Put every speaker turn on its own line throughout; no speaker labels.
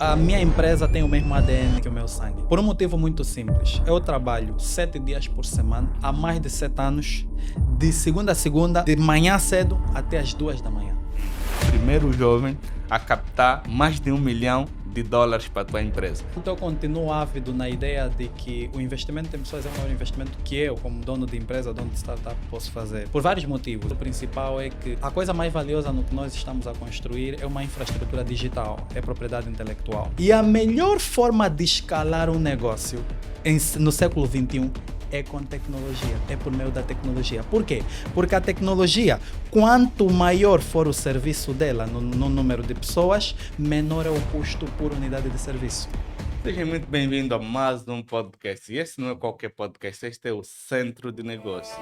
A minha empresa tem o mesmo ADN que o meu sangue. Por um motivo muito simples. Eu trabalho 7 dias por semana, há mais de 7 anos, de segunda a segunda, de manhã cedo até as 2 da manhã.
Primeiro jovem a captar mais de $1 milhão para a tua empresa.
Então eu continuo ávido na ideia de que o investimento em pessoas é o maior investimento que eu, como dono de empresa, dono de startup, posso fazer. Por vários motivos. O principal é que a coisa mais valiosa no que nós estamos a construir é uma infraestrutura digital, é propriedade intelectual. E a melhor forma de escalar um negócio no século XXI é com tecnologia, é por meio da tecnologia. Por quê? Porque a tecnologia, quanto maior for o serviço dela no número de pessoas, menor é o custo por unidade de serviço.
Seja muito bem-vindo a mais um podcast. E esse não é qualquer podcast, este é o Centro de Negócio.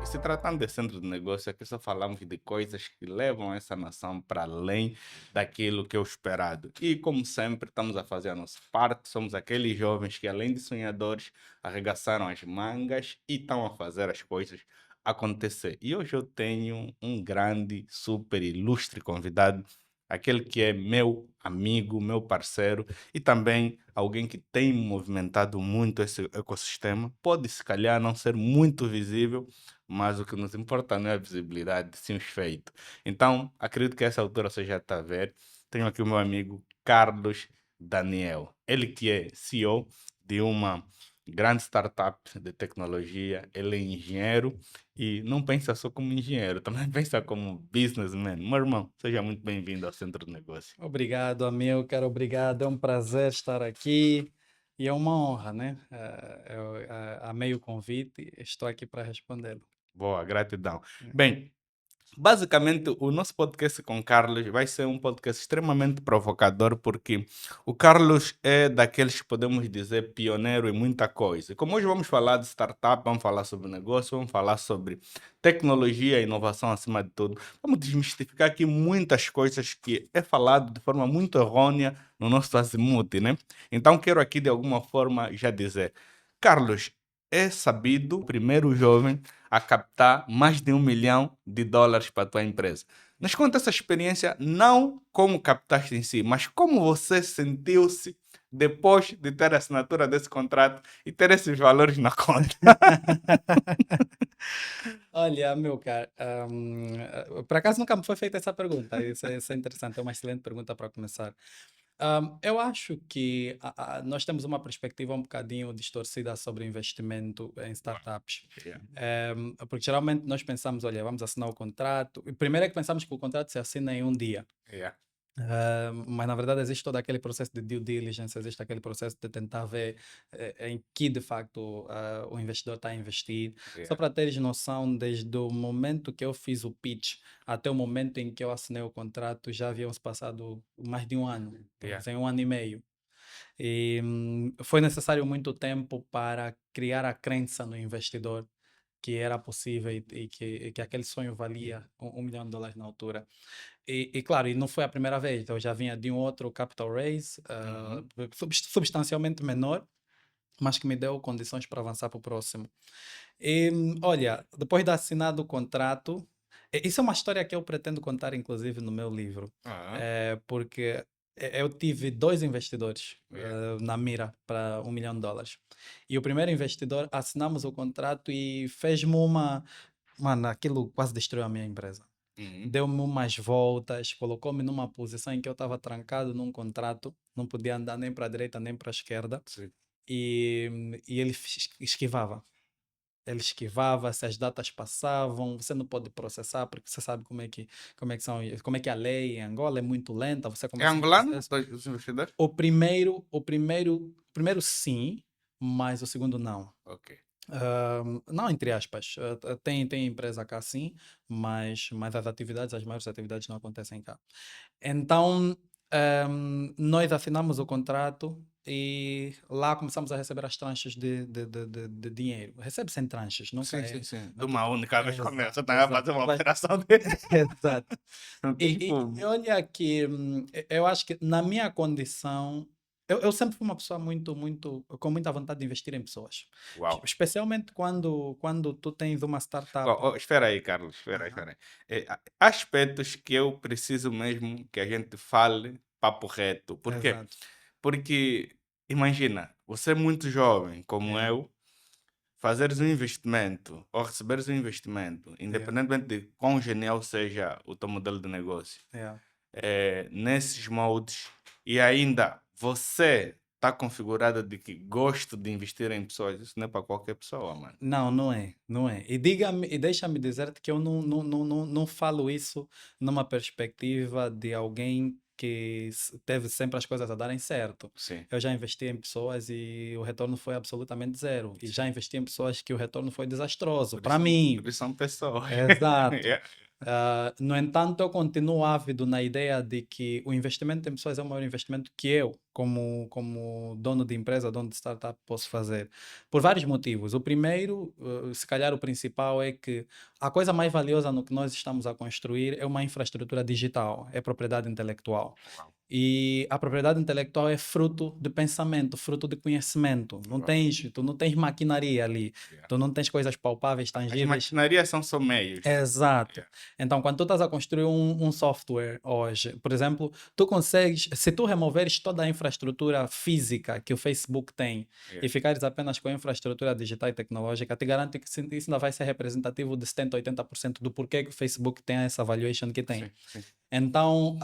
E se tratando de centro de negócio, aqui só falamos de coisas que levam essa nação para além daquilo que é o esperado. E como sempre, estamos a fazer a nossa parte. Somos aqueles jovens que, além de sonhadores, arregaçaram as mangas e estão a fazer as coisas acontecer. E hoje eu tenho um grande, super ilustre convidado, aquele que é meu amigo, meu parceiro e também alguém que tem movimentado muito esse ecossistema. Pode, se calhar, não ser muito visível, mas o que nos importa não é a visibilidade, sim os feitos. Então, acredito que a essa altura você já está a ver. Tenho aqui o meu amigo Carlos Daniel. Ele que é CEO de uma grande startup de tecnologia. Ele é engenheiro e não pensa só como engenheiro, também pensa como businessman. Meu irmão, seja muito bem-vindo ao Centro de Negócio.
Obrigado, Amilcar, obrigado. É um prazer estar aqui e é uma honra, né? Eu amei o convite e estou aqui para respondê-lo.
Boa, gratidão. Bem, basicamente, o nosso podcast com o Carlos vai ser um podcast extremamente provocador, porque o Carlos é daqueles que podemos dizer pioneiro em muita coisa. E como hoje vamos falar de startup, vamos falar sobre negócio, vamos falar sobre tecnologia e inovação acima de tudo, vamos desmistificar aqui muitas coisas que é falado de forma muito errônea no nosso azimuth, né? Então quero aqui de alguma forma já dizer, Carlos é sabido, o primeiro jovem a captar mais de $1 milhão para a tua empresa. Nos conta essa experiência, não como captaste em si, mas como você sentiu-se depois de ter a assinatura desse contrato e ter esses valores na conta.
Olha, meu caro, por acaso nunca me foi feita essa pergunta. Isso é interessante, é uma excelente pergunta para começar. Eu acho que nós temos uma perspectiva um bocadinho distorcida sobre investimento em startups.
Yeah.
Porque geralmente nós pensamos, olha, vamos assinar o contrato. E primeiro é que pensamos que o contrato se assina em um dia.
Yeah.
Mas na verdade existe todo aquele processo de due diligence, existe aquele processo de tentar ver em que de facto o investidor está a investir. Só
Yeah.
para teres noção, desde o momento que eu fiz o pitch até o momento em que eu assinei o contrato, já havíamos passado mais de um ano,
Yeah.
em um ano e meio. E foi necessário muito tempo para criar a crença no investidor que era possível e que aquele sonho valia $1 milhão na altura. E claro, e não foi a primeira vez, eu já vinha de um outro capital raise, substancialmente menor, mas que me deu condições para avançar para o próximo. E olha, depois de assinado o contrato, isso é uma história que eu pretendo contar, inclusive, no meu livro, porque eu tive dois investidores
Yeah.
na mira para $1 milhão. E o primeiro investidor, assinamos o contrato e fez-me uma. Mano, aquilo quase destruiu a minha empresa.
Uhum.
Deu-me umas voltas, colocou-me numa posição em que eu estava trancado num contrato, não podia andar nem para a direita nem para a esquerda,
Sim.
e ele esquivava. Ele esquivava, se as datas passavam, você não pode processar, porque você sabe como é que a lei em Angola é muito lenta, você
É
começa um
angolano
processo.
os investidores?
O primeiro sim, mas o segundo não.
Ok.
Não, entre aspas. Tem empresa cá sim, mas as atividades, as maiores atividades não acontecem cá. Então, nós assinamos o contrato e lá começamos a receber as tranches de dinheiro. Recebe-se em tranches, nunca
Sim, sim,
é.
sim. De
Não,
uma única vez
exato,
começa, tá a fazer uma
vai-
operação de...
Exato. E
tipo...
olha que eu acho que na minha condição Eu sempre fui uma pessoa com muita vontade de investir em pessoas.
Uau!
Especialmente quando tu tens uma startup.
Espera aí, Carlos, espera aí,
Aham,
espera aí. Há aspectos que eu preciso mesmo que a gente fale papo reto. Por quê?
exato.
Porque, imagina, você é muito jovem, como
Yeah,
eu, fazeres um investimento ou receberes um investimento,
yeah,
independentemente de quão genial seja o teu modelo de negócio,
yeah.
nesses moldes, e ainda você está configurada de que gosto de investir em pessoas, isso não é para qualquer pessoa, mano.
Não, não é, não é. E deixa-me dizer-te que eu não falo isso numa perspectiva de alguém que teve sempre as coisas a darem certo.
Sim,
Eu já investi em pessoas e o retorno foi absolutamente zero. E já
sim.
investi em pessoas que o retorno foi desastroso.
Por
Para
isso, por
mim,
isso são pessoas.
exato.
Yeah,
No entanto, eu continuo ávido na ideia de que o investimento em pessoas é o maior investimento que eu, como dono de empresa, dono de startup, posso fazer. Por vários motivos. O primeiro, se calhar o principal, é que a coisa mais valiosa no que nós estamos a construir é uma infraestrutura digital, é propriedade intelectual.
wow,
E a propriedade intelectual é fruto de pensamento, fruto de conhecimento.
wow,
Tu não tens maquinaria ali,
yeah.
tu não tens coisas palpáveis,
As
tangíveis.
maquinarias são só meios.
Exato.
Yeah,
Então, quando tu estás a construir um software hoje, por exemplo, tu consegues, se tu removeres toda a infraestrutura física que o Facebook tem
yeah.
e ficares apenas com a infraestrutura digital e tecnológica, te garanto que isso ainda vai ser representativo de 70, 80% do porquê que o Facebook tem essa valuation que tem.
Sim, sim.
Então,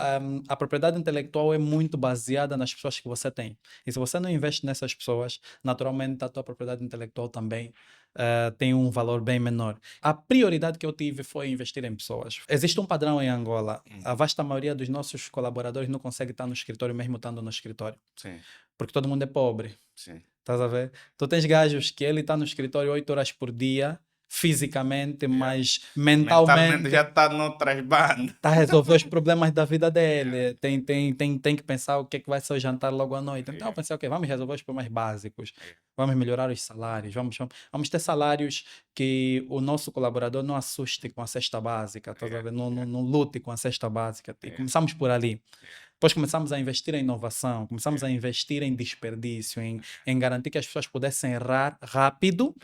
a propriedade intelectual é muito baseada nas pessoas que você tem. E se você não investe nessas pessoas, naturalmente a tua propriedade intelectual também tem um valor bem menor. A prioridade que eu tive foi investir em pessoas. Existe um padrão em Angola. A
Uhum.
vasta maioria dos nossos colaboradores não consegue estar no escritório mesmo estando no escritório,
Sim,
porque todo mundo é pobre.
sim.
Estás a ver? Tu tens gajos que ele está no escritório 8 horas por dia, fisicamente,
Yeah.
mas
Mentalmente
mentalmente
já está noutras bandas.
está a resolver os problemas da vida
Yeah,
dele. Tem que pensar o que é que vai ser o jantar logo à noite. Então eu
yeah,
pensei, ok, vamos resolver os problemas básicos,
yeah,
vamos melhorar os salários, vamos ter salários que o nosso colaborador não assuste com a cesta básica, tá a
yeah,
ver? Não,
yeah,
não, não lute com a cesta básica. E
yeah,
começamos por ali.
yeah,
Depois começamos a investir em inovação, começamos
yeah,
a investir em desperdício, em garantir que as pessoas pudessem errar rápido,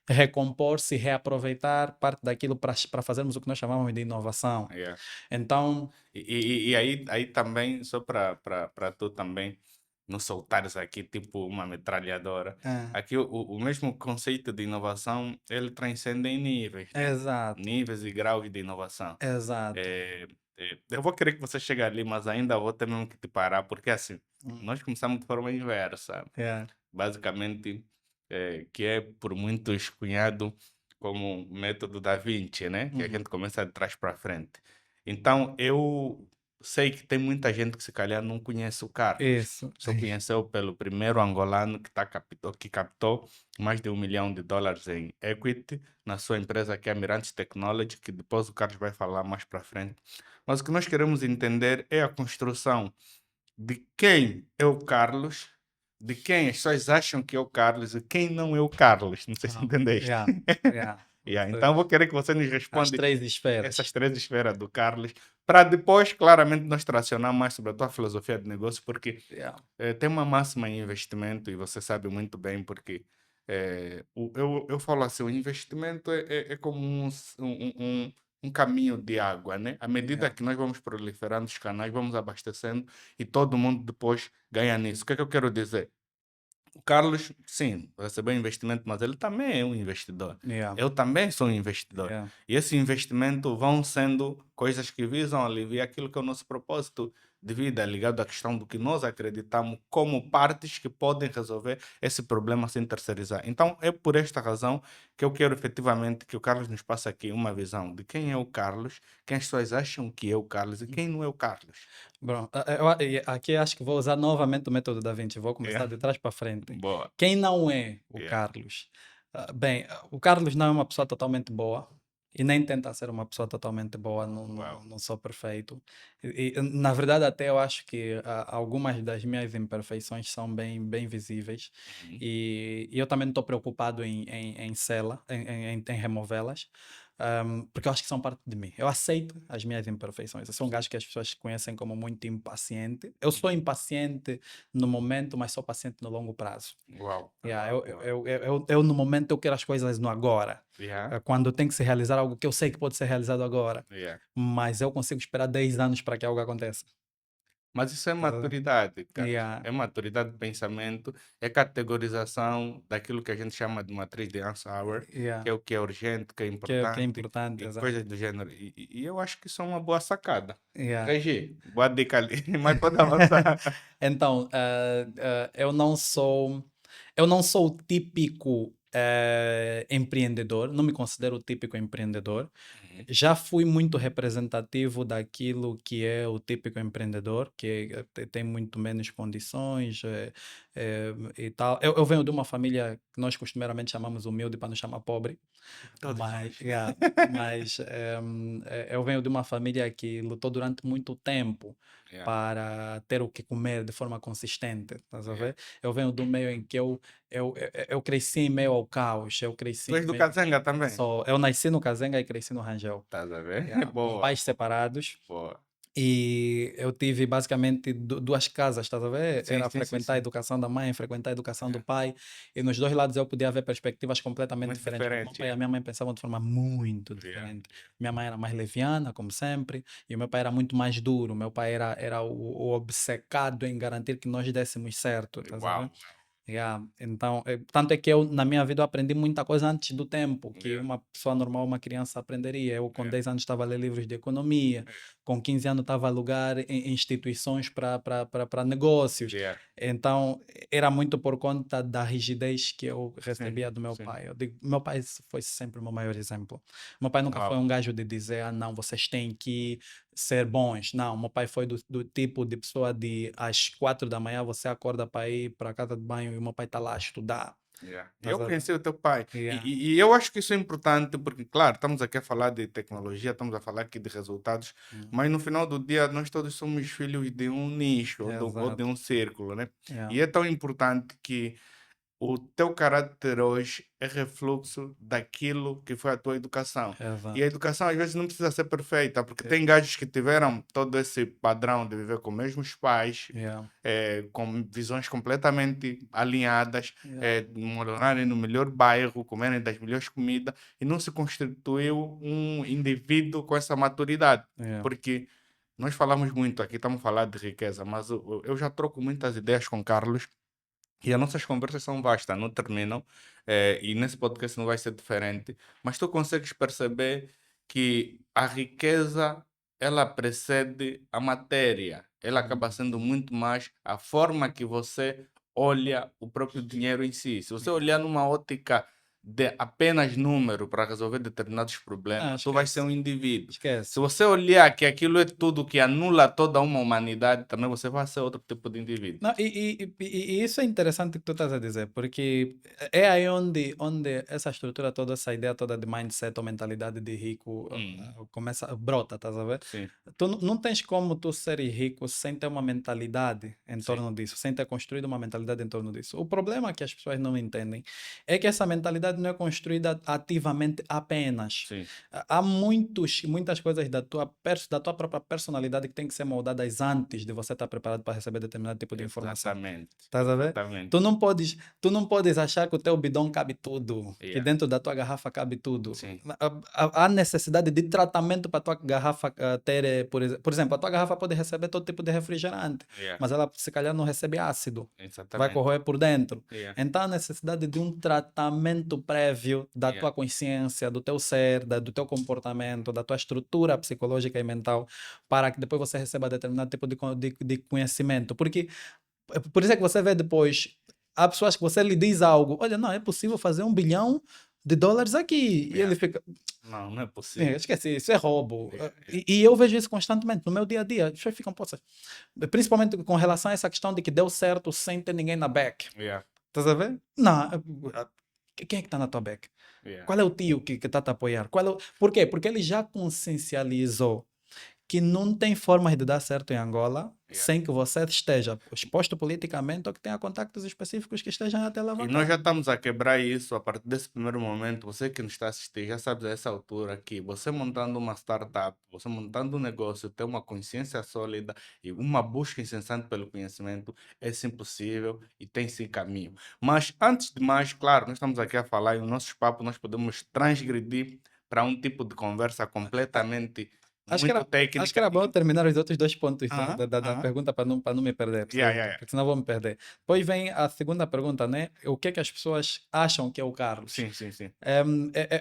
recompor-se, reaproveitar parte daquilo para fazermos o que nós chamamos de inovação.
yeah, yeah.
Então,
E aí também, só para tu também não soltares aqui tipo uma metralhadora,
é,
aqui o mesmo conceito de inovação, ele transcende em níveis, né?
exato,
Níveis e graus de inovação.
exato.
É, eu vou querer que você chegue ali, mas ainda vou ter mesmo que te parar, porque assim,
Hum,
nós começamos de forma inversa.
é,
Basicamente, que é por muitos cunhado como método da Vinci, né? Que a
uhum,
gente começa de trás para frente. Então, eu sei que tem muita gente que se calhar não conhece o Carlos.
isso.
Só conheceu pelo primeiro angolano que captou mais de US$ 1 milhão em equity na sua empresa que é a Mirantes Technology, que depois o Carlos vai falar mais para frente. Mas o que nós queremos entender é a construção de quem é o Carlos, de quem as pessoas acham que é o Carlos e quem não é o Carlos. Não sei se
Ah,
entendeste.
yeah, yeah.
Yeah, então eu vou querer que você nos
As
responda
três
essas
esferas.
três esferas do Carlos, para depois, claramente, nós tracionar mais sobre a tua filosofia de negócio, porque
Yeah,
tem uma máxima em investimento e você sabe muito bem porque eu falo assim, o investimento é como um caminho de água, né? À medida
yeah,
que nós vamos proliferando os canais, vamos abastecendo e todo mundo depois ganha nisso. O que é que eu quero dizer? O Carlos, sim, recebeu investimento, mas ele também é um investidor.
yeah,
Eu também sou um investidor.
yeah.
E esse investimento vão sendo coisas que visam aliviar aquilo que é o nosso propósito de vida, ligado à questão do que nós acreditamos como partes que podem resolver esse problema sem terceirizar. Então, é por esta razão que eu quero efetivamente que o Carlos nos passe aqui uma visão de quem é o Carlos, quem as pessoas acham que é o Carlos e quem não é o Carlos.
Bom, aqui acho que vou usar novamente o método da Vinci. Vou começar
É?
de trás para frente.
Boa.
Quem não é o
Yeah.
Carlos? Bem, o Carlos não é uma pessoa totalmente boa e nem tenta ser uma pessoa totalmente boa,
Uau.
não sou perfeito. Na verdade, até eu acho que algumas das minhas imperfeições são bem visíveis
Uhum.
e eu também não estou preocupado em sê-la, em removê-las. porque eu acho que são parte de mim. Eu aceito as minhas imperfeições. Eu sou um gajo que as pessoas conhecem como muito impaciente. Eu sou impaciente no momento, mas sou paciente no longo prazo.
Uau.
Yeah,
Uau, uau.
no momento, eu quero as coisas no agora.
Yeah,
Quando tem que se realizar algo que eu sei que pode ser realizado agora,
yeah.
mas eu consigo esperar 10 anos para que algo aconteça.
Mas isso é
Tá vendo?
maturidade, cara.
Yeah,
É maturidade de pensamento, é categorização daquilo que a gente chama de matriz de Eisenhower,
yeah.
que é o que é urgente, que é
Que é
importante
importante,
e
exato.
coisas do gênero. E eu acho que isso é uma boa sacada.
Yeah.
Regi, boa dica ali, mas pode avançar.
Então, eu não sou o típico empreendedor, não me considero o típico empreendedor.
Uhum.
Já fui muito representativo daquilo que é o típico empreendedor, que tem muito menos condições e tal. Eu venho de uma família que nós costumeiramente chamamos humilde para não chamar pobre,
Todos
mas,
nós.
yeah, mas eu venho de uma família que lutou durante muito tempo
Yeah,
para ter o que comer de forma consistente, estás a
yeah.
ver? Eu venho do meio em que eu cresci em meio ao caos, eu
Tu
cresci
és
em
do
meio...
Kazenga também?
Eu nasci no Cazenga e cresci no Rangel,
Estás a ver?
yeah, com
Boa,
pais separados.
boa.
E eu tive basicamente duas casas, estás a ver?
Sim,
Era
sim, sim,
frequentar a
sim.
educação da mãe, frequentar a educação do
Yeah.
pai. E nos dois lados eu podia ver perspectivas completamente
Muito
diferentes. Porque meu
diferente.
pai e a
Yeah.
minha mãe pensavam de forma muito
Yeah.
diferente. Minha mãe era mais leviana, como sempre, e o meu pai era muito mais duro. Meu pai era o obcecado em garantir que nós dessemos certo, estás a
Uau.
ver? Yeah. Então, tanto é que eu, na minha vida, eu aprendi muita coisa antes do tempo que
Yeah.
uma pessoa normal, uma criança, aprenderia. Eu, com
Yeah.
10 anos, estava a ler livros de economia, com 15 anos, estava a alugar instituições para negócios.
Yeah.
Então, era muito por conta da rigidez que eu
Sim,
recebia do meu
sim.
pai. Eu digo, meu pai foi sempre o meu maior exemplo. Meu pai nunca foi
Uau.
um gajo de dizer, ah, não, vocês têm que ser bons. Não, meu pai foi do tipo de pessoa de às 4 da manhã você acorda para ir para a casa de banho e o meu pai está lá a estudar.
Yeah.
Estás
Eu
a ver?
conheci o teu pai
Yeah.
e eu acho que isso é importante porque, claro, estamos aqui a falar de tecnologia, estamos a falar aqui de resultados, mas no final do dia nós todos somos filhos de um nicho ou de
Exato.
um círculo, né?
Yeah.
E é tão importante que o teu caráter hoje é refluxo daquilo que foi a tua educação. E a
Exato.
educação às vezes não precisa ser perfeita, porque
Yeah.
tem gajos que tiveram todo esse padrão de viver com os mesmos pais,
Yeah.
com visões completamente alinhadas,
Yeah.
morarem no melhor bairro, comerem das melhores comidas, e não se constituiu um indivíduo com essa maturidade.
Yeah.
Porque nós falamos muito aqui, estamos a falar de riqueza, mas eu já troco muitas ideias com Carlos e as nossas conversas são vastas, não terminam, e nesse podcast não vai ser diferente, mas tu consegues perceber que a riqueza, ela precede a matéria, ela acaba sendo muito mais a forma que você olha o próprio dinheiro em si. Se você olhar numa ótica de apenas número para resolver determinados
Ah,
problemas, tu vai ser
esquece.
um indivíduo. Se
Esquece.
você olhar que aquilo é tudo que anula toda uma humanidade, também você vai ser outro tipo de indivíduo.
Não, e isso é interessante que tu estás a dizer, porque é aí onde essa estrutura toda, essa ideia toda de mindset ou mentalidade de rico começa, brota, estás a ver?
Sim,
Tu não tens como tu ser rico sem ter uma mentalidade em
sim,
torno disso, sem ter construído uma mentalidade em torno disso. O problema que as pessoas não entendem é que essa mentalidade não é construída ativamente apenas.
sim.
Há muitas coisas da tua própria personalidade que têm que ser moldadas antes de você estar preparado para receber determinado tipo de informação.
Exatamente.
Estás a ver?
Exatamente.
Tu não podes achar que o teu bidão cabe tudo, que
Yeah.
dentro da tua garrafa cabe tudo.
Sim.
Há necessidade de tratamento para a tua garrafa ter, por exemplo, a tua garrafa pode receber todo tipo de refrigerante,
Yeah.
mas ela se calhar não recebe ácido, vai
Exatamente.
corroer por dentro.
Yeah.
Então há necessidade de um tratamento prévio da
Yeah.
tua consciência, do teu ser, do teu comportamento, da tua estrutura psicológica e mental, para que depois você receba determinado tipo de conhecimento. Porque, por isso é que você vê depois, há pessoas que você lhe diz algo, olha, não, é possível fazer $1 bilhão aqui. E
Yeah.
ele fica,
Não, não é possível.
esquece, isso é roubo.
Yeah.
E eu vejo isso constantemente no meu dia a dia. As pessoas ficam, poxa, principalmente com relação a essa questão de que deu certo sem ter ninguém na back.
Yeah.
Estás a ver? Não. Quem é que está na tua back?
Yeah.
Qual é o tio que está a te apoiar? Por quê? Porque ele já consciencializou que não tem formas de dar certo em Angola
Yeah.
sem que você esteja exposto politicamente ou que tenha contactos específicos que estejam a te
E nós
alavancar.
já estamos a quebrar isso a partir desse primeiro momento. Você que nos está assistindo já sabe a essa altura que você montando uma startup, você montando um negócio, ter uma consciência sólida e uma busca incessante pelo conhecimento é sim possível e tem sim caminho. Mas antes de mais, claro, nós estamos aqui a falar e no nosso papo nós podemos transgredir para um tipo de conversa completamente
Acho que
muito
era, acho que
técnica.
era bom terminar os outros dois pontos
Aham,
da
aham.
pergunta para não me perder,
Yeah, yeah, yeah.
porque senão vou me perder. Depois vem a segunda pergunta, né? O que é que as pessoas acham que é o Carlos?
Sim, sim, sim.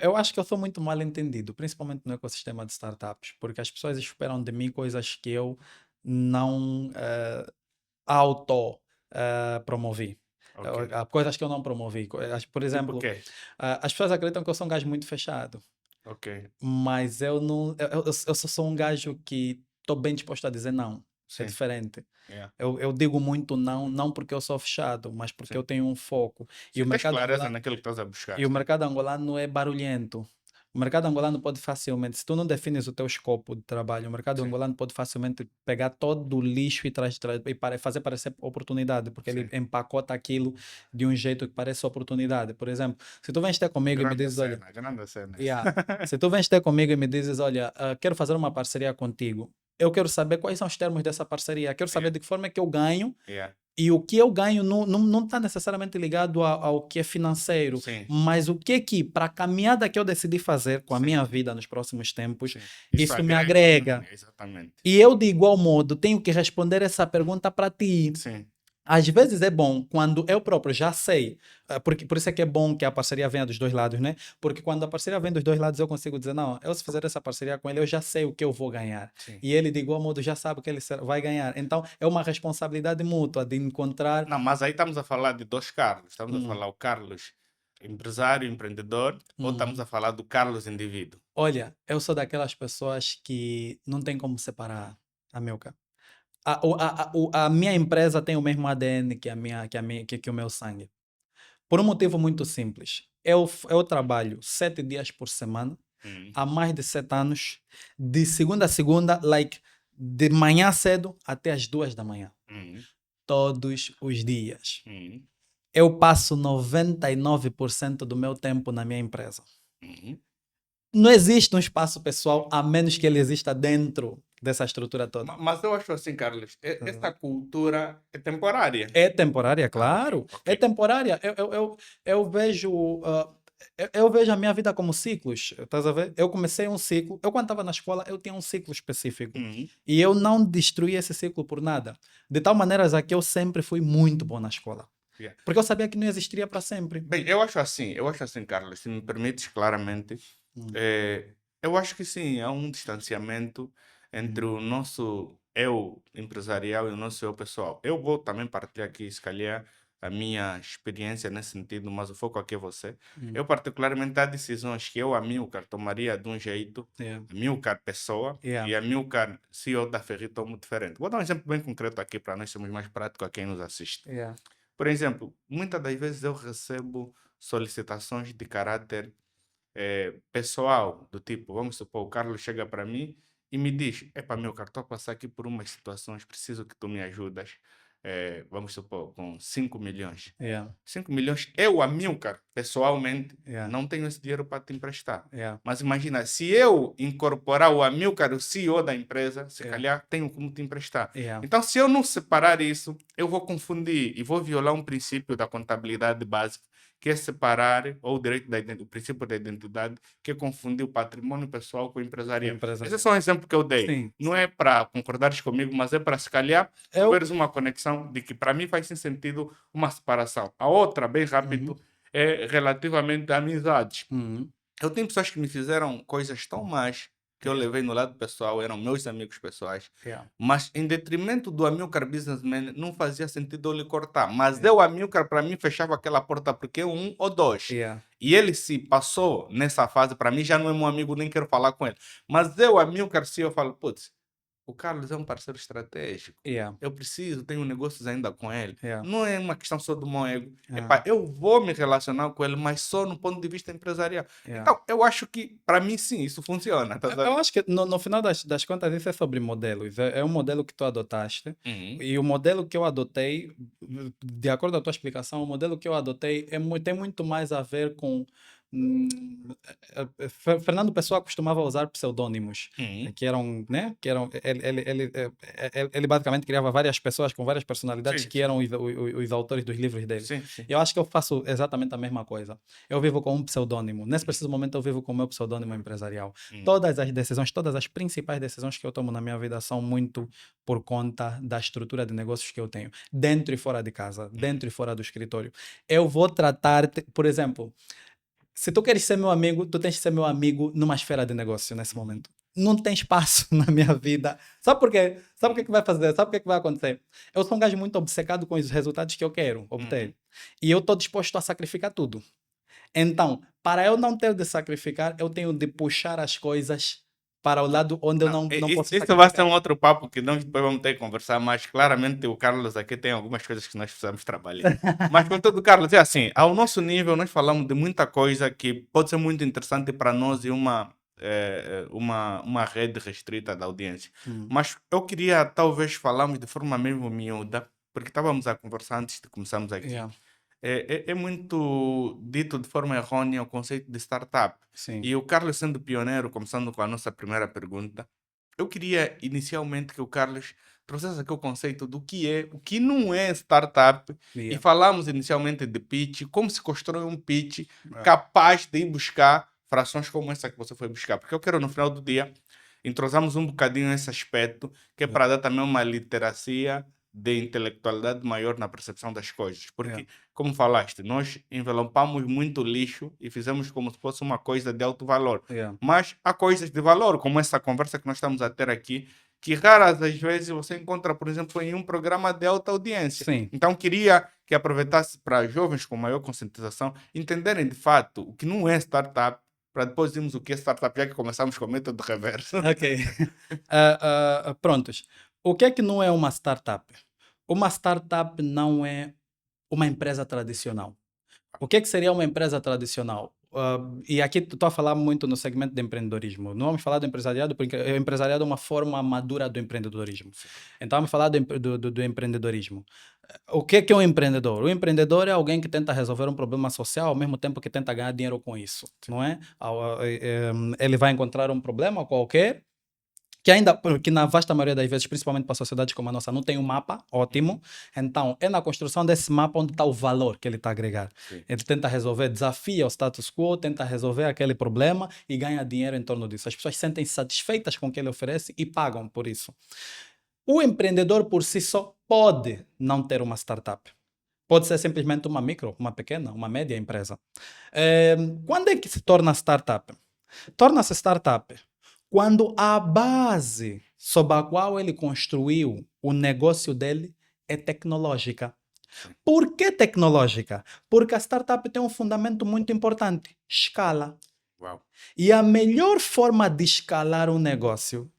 Eu acho que eu sou muito mal entendido, principalmente no ecossistema de startups, porque as pessoas esperam de mim coisas que eu não auto promovi.
Ok.
Há coisas que eu não promovi. Por
Tipo o
exemplo,
quê?
as pessoas acreditam que eu sou um gajo muito fechado,
Ok.
mas eu não. Eu só sou um gajo que estou bem disposto a dizer não. É
Sim.
diferente.
Yeah.
Eu digo muito não, não porque eu sou fechado, mas porque eu
Sim.
tenho um foco. E
Sim,
o
tens
mercado
clareza
angolano,
naquilo que estás a buscar.
e o
Sim.
mercado angolano é barulhento. O mercado angolano pode facilmente, se tu não defines o teu escopo de trabalho, o mercado
Sim.
angolano pode facilmente pegar todo o lixo e fazer parecer oportunidade, porque ele
Sim.
empacota aquilo de um jeito que parece oportunidade. Por exemplo, se tu vens ter comigo e me
Grande
dizes, olha,
cena, grande cena.
yeah, se tu vens ter comigo e me dizes, olha, quero fazer uma parceria contigo, eu quero saber quais são os termos dessa parceria, quero saber
Yeah.
de que forma é que eu ganho
Yeah.
e o que eu ganho não está necessariamente ligado ao que é financeiro,
Sim.
mas o que é que, para a caminhada que eu decidi fazer com a
Sim.
minha vida nos próximos tempos,
Sim. Isso
isso me
agrega.
agrega.
Exatamente.
E eu, de igual modo, tenho que responder essa pergunta para ti.
Sim.
Às vezes é bom quando eu próprio já sei, porque por isso é que é bom que a parceria venha dos dois lados, né? Porque quando a parceria vem dos dois lados, eu consigo dizer, não, eu se fizer essa parceria com ele, eu já sei o que eu vou ganhar.
Sim.
E ele, de igual modo, já sabe o que ele vai ganhar. Então, é uma responsabilidade mútua de encontrar.
Não, mas aí estamos a falar de dois Carlos. Estamos a
Hum,
falar o Carlos empresário, empreendedor, ou estamos
hum.
a falar do Carlos indivíduo?
Olha, eu sou daquelas pessoas que não tem como separar, Amilcar. A minha empresa tem o mesmo ADN que o meu sangue. Por um motivo muito simples. Eu trabalho 7 dias por semana,
Hum.
há mais de 7 anos, de segunda a segunda, like, de manhã cedo até as 2 da manhã.
Hum.
Todos os dias.
Hum.
Eu passo 99% do meu tempo na minha empresa.
Hum.
Não existe um espaço pessoal a menos que ele exista dentro dessa estrutura toda.
Mas eu acho assim, Carlos, essa
Uhum.
cultura é temporária.
É temporária,
Ah, ok,
claro. É
ok.
temporária. Eu vejo. Eu vejo a minha vida como ciclos. Estás a ver? Eu comecei um ciclo. Eu, quando estava na escola, eu tinha um ciclo específico.
Hum.
E eu não destruí esse ciclo por nada. De tal maneira já que eu sempre fui muito bom na escola.
Yeah.
Porque eu sabia que não existiria para sempre.
Bem, eu acho assim, Carlos, se me permites claramente,
Hum,
eu acho que sim, há um distanciamento entre o nosso eu empresarial e o nosso eu pessoal. Eu vou também partilhar aqui, se calhar, a minha experiência nesse sentido, mas o foco aqui é você.
hum,
Eu, particularmente, há decisões que eu, Amilcar, tomaria de um jeito,
yeah,
Amilcar pessoa
yeah,
e Amilcar CEO da Ferri tomo diferente. Vou dar um exemplo bem concreto aqui para nós sermos mais práticos a quem nos assiste.
yeah,
Por exemplo, muitas das vezes eu recebo solicitações de caráter pessoal, do tipo, vamos supor, o Carlos chega para mim e me diz: Epa, meu cara, estou a passar aqui por umas situações, preciso que tu me ajudas. Vamos supor, com 5 milhões.
yeah,
5 milhões, eu, Amilcar, pessoalmente,
yeah,
não tenho esse dinheiro para te emprestar.
yeah,
Mas imagina, se eu incorporar o Amilcar, o CEO da empresa, se
yeah,
calhar tenho como te emprestar.
yeah,
Então, se eu não separar isso, eu vou confundir e vou violar um princípio da contabilidade básica, que é separar, ou o direito o princípio da identidade, que é confundir o patrimônio pessoal com o
a
empresarial.
empresa.
Esse é só um exemplo que eu dei.
Sim,
Não é para concordares comigo, mas é para, se calhar, tu
eu.
veres uma conexão de que para mim faz sim sentido uma separação. A outra, bem rápido,
Uhum,
é relativamente a amizades.
uhum,
Eu tenho pessoas que me fizeram coisas tão más que eu
yeah,
levei no lado pessoal, eram meus amigos pessoais,
yeah,
mas em detrimento do Amilcar Businessman, não fazia sentido eu lhe cortar. Mas
yeah,
eu, Amilcar, para mim, fechava aquela porta porque é um ou dois.
yeah,
E ele se passou nessa fase, para mim já não é meu amigo, nem quero falar com ele. Mas eu, Amilcar, se eu falo, putz, o Carlos é um parceiro estratégico.
Yeah,
Eu preciso, tenho negócios ainda com ele.
yeah,
Não é uma questão só do meu ego.
yeah,
Epá, eu vou me relacionar com ele, mas só no ponto de vista empresarial.
yeah.
Então, eu acho que, para mim, sim, isso funciona. Tá
Eu
certo?
acho que no final das contas isso é sobre modelos. É um modelo que tu adotaste
Uhum,
e o modelo que eu adotei, de acordo com a tua explicação, o modelo que eu adotei tem muito mais a ver com... hum, Fernando Pessoa costumava usar pseudônimos,
uhum.
que eram, né? Que eram, ele basicamente criava várias pessoas com várias personalidades
Sim,
que
sim,
eram os autores dos livros dele.
sim, sim.
Eu acho que eu faço exatamente a mesma coisa. Eu vivo com um pseudônimo. Nesse preciso momento, eu vivo com o meu pseudônimo empresarial.
Uhum,
Todas as decisões, todas as principais decisões que eu tomo na minha vida são muito por conta da estrutura de negócios que eu tenho, dentro e fora de casa,
uhum,
dentro e fora do escritório. Eu vou tratar, por exemplo, se tu queres ser meu amigo, tu tens que ser meu amigo numa esfera de negócio nesse
uhum,
momento. Não tem espaço na minha vida. Sabe por quê? Sabe o que é que vai fazer? Sabe o que é que vai acontecer? Eu sou um gajo muito obcecado com os resultados que eu quero
uhum.
obter. E eu estou disposto a sacrificar tudo. Então, para eu não ter de sacrificar, eu tenho de puxar as coisas para o lado onde eu
Não,
não
isso,
posso
isso vai ser
sacrificar.
um outro papo que nós depois vamos ter que conversar, mas claramente o Carlos aqui tem algumas coisas que nós precisamos trabalhar. Mas contudo, Carlos, é assim, ao nosso nível nós falamos de muita coisa que pode ser muito interessante para nós e uma rede restrita da audiência.
Hum,
Mas eu queria talvez falarmos de forma mesmo miúda, porque estávamos a conversar antes de começarmos aqui.
yeah,
É muito dito de forma errônea o conceito de startup.
sim,
E o Carlos, sendo pioneiro, começando com a nossa primeira pergunta, eu queria inicialmente que o Carlos trouxesse aqui o conceito do que é, o que não é startup, e
yeah,
falamos inicialmente de pitch, como se constrói um pitch
yeah,
capaz de ir buscar frações como essa que você foi buscar. Porque eu quero, no final do dia, entrosamos um bocadinho esse aspecto, que é
yeah,
para dar também uma literacia de intelectualidade maior na percepção das coisas.
yeah,
Porque, como falaste, nós envelopamos muito lixo e fizemos como se fosse uma coisa de alto valor.
yeah.
Mas há coisas de valor, como essa conversa que nós estamos a ter aqui, que raras às vezes você encontra, por exemplo, em um programa de alta audiência.
Sim.
Então, queria que aproveitasse para jovens com maior conscientização entenderem de fato o que não é startup, para depois irmos o que é startup, já que começamos com o método reverso.
Ok. Prontos. O que é que não é uma startup? Uma startup não é uma empresa tradicional. O que é que seria uma empresa tradicional? E aqui estou a falar muito no segmento de empreendedorismo. Não vamos falar do empresariado, porque o empresariado é uma forma madura do empreendedorismo. Então vamos falar do empreendedorismo. O que é um empreendedor? O empreendedor é alguém que tenta resolver um problema social ao mesmo tempo que tenta ganhar dinheiro com isso, não é? Ele vai encontrar um problema qualquer que ainda, que na vasta maioria das vezes, principalmente para sociedades como a nossa, não tem um mapa ótimo. Então, é na construção desse mapa onde está o valor que ele está a agregar.
Sim.
Ele tenta resolver, desafia o status quo, tenta resolver aquele problema e ganha dinheiro em torno disso. As pessoas sentem-se satisfeitas com o que ele oferece e pagam por isso. O empreendedor por si só pode não ter uma startup. Pode ser simplesmente uma micro, uma pequena, uma média empresa. Quando é que se torna startup? Torna-se startup quando a base sob a qual ele construiu o negócio dele é tecnológica.
Sim.
Por que tecnológica? Porque a startup tem um fundamento muito importante: escala.
Uau.
E a melhor forma de escalar um negócio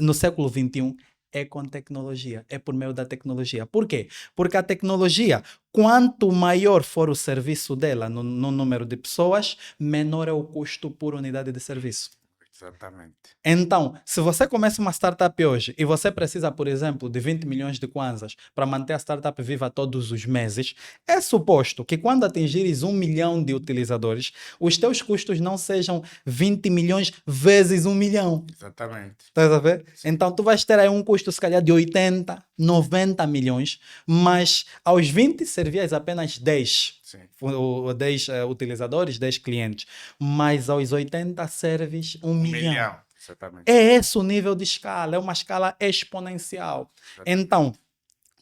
no século XXI é com tecnologia, é por meio da tecnologia. Por quê? Porque a tecnologia, quanto maior for o serviço dela no número de pessoas, menor é o custo por unidade de serviço.
Exatamente.
Então, se você começa uma startup hoje e você precisa, por exemplo, de 20 milhões de kwanzas para manter a startup viva todos os meses, é suposto que quando atingires 1 milhão de utilizadores, os teus custos não sejam 20 milhões vezes 1 milhão.
Exatamente.
Estás a ver?
Sim.
Então, tu vais ter aí um custo, se calhar, de 80, 90 milhões, mas aos 20 servias apenas 10.
Sim.
10 utilizadores, 10 clientes. Mas aos 80 serves 1 milhão.
Exatamente.
É esse o nível de escala, é uma escala exponencial.
Exatamente.
Então,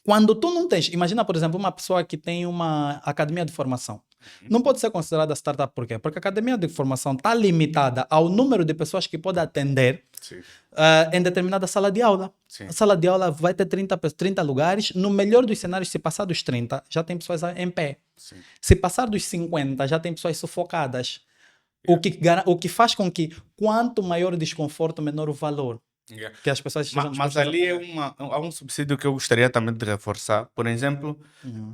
quando tu não tens, imagina, por exemplo, uma pessoa que tem uma academia de formação. Não pode ser considerada startup, por quê? Porque a academia de formação está limitada ao número de pessoas que pode atender
Sim.
em determinada sala de aula.
Sim.
A sala de aula vai ter 30 lugares. No melhor dos cenários, se passar dos 30, já tem pessoas em pé.
Sim.
Se passar dos 50, já tem pessoas sufocadas. O que faz com que, quanto maior o desconforto, menor o valor.
Yeah.
que as pessoas estejam
Mas
dispostas a
ali é
pagar.
há um subsídio que eu gostaria também de reforçar. Por exemplo,
Uhum.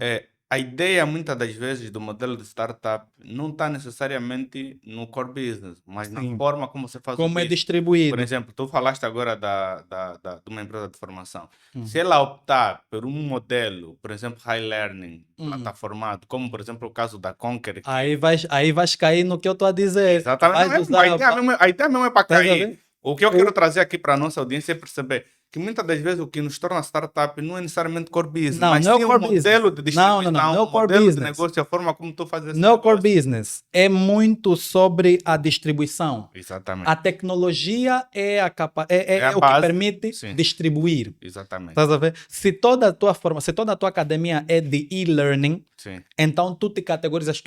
a ideia muitas das vezes do modelo de startup não está necessariamente no core business, mas na
Sim.
forma como você faz o
Como é
business. Por
distribuído.
exemplo, tu falaste agora de uma empresa de formação. Se
Uhum.
ela optar por um modelo, por exemplo, high learning,
Uhum.
plataformado, como por exemplo o caso da Conquer,
Aí vais cair no que eu estou a dizer.
exatamente.
Vais
Não, a
usar.
ideia mesmo, a ideia mesmo é para
Estás a
cair.
ver?
O que eu quero
O,
trazer aqui para a nossa audiência é perceber que muitas das vezes o que nos torna startup não é necessariamente core business,
não,
mas
não é o
sim o
core business.
modelo de
Não, não, não.
distribuição,
Não é o
o
core
modelo de
business.
negócio, a forma como tu fazes esse
Não é o core
negócio.
business. É muito sobre a distribuição. A
Exatamente.
tecnologia é,
É a
é o que
base.
permite
Sim,
distribuir.
exatamente.
Estás a ver? Se toda a tua academia é de e-learning,
Sim.
então tu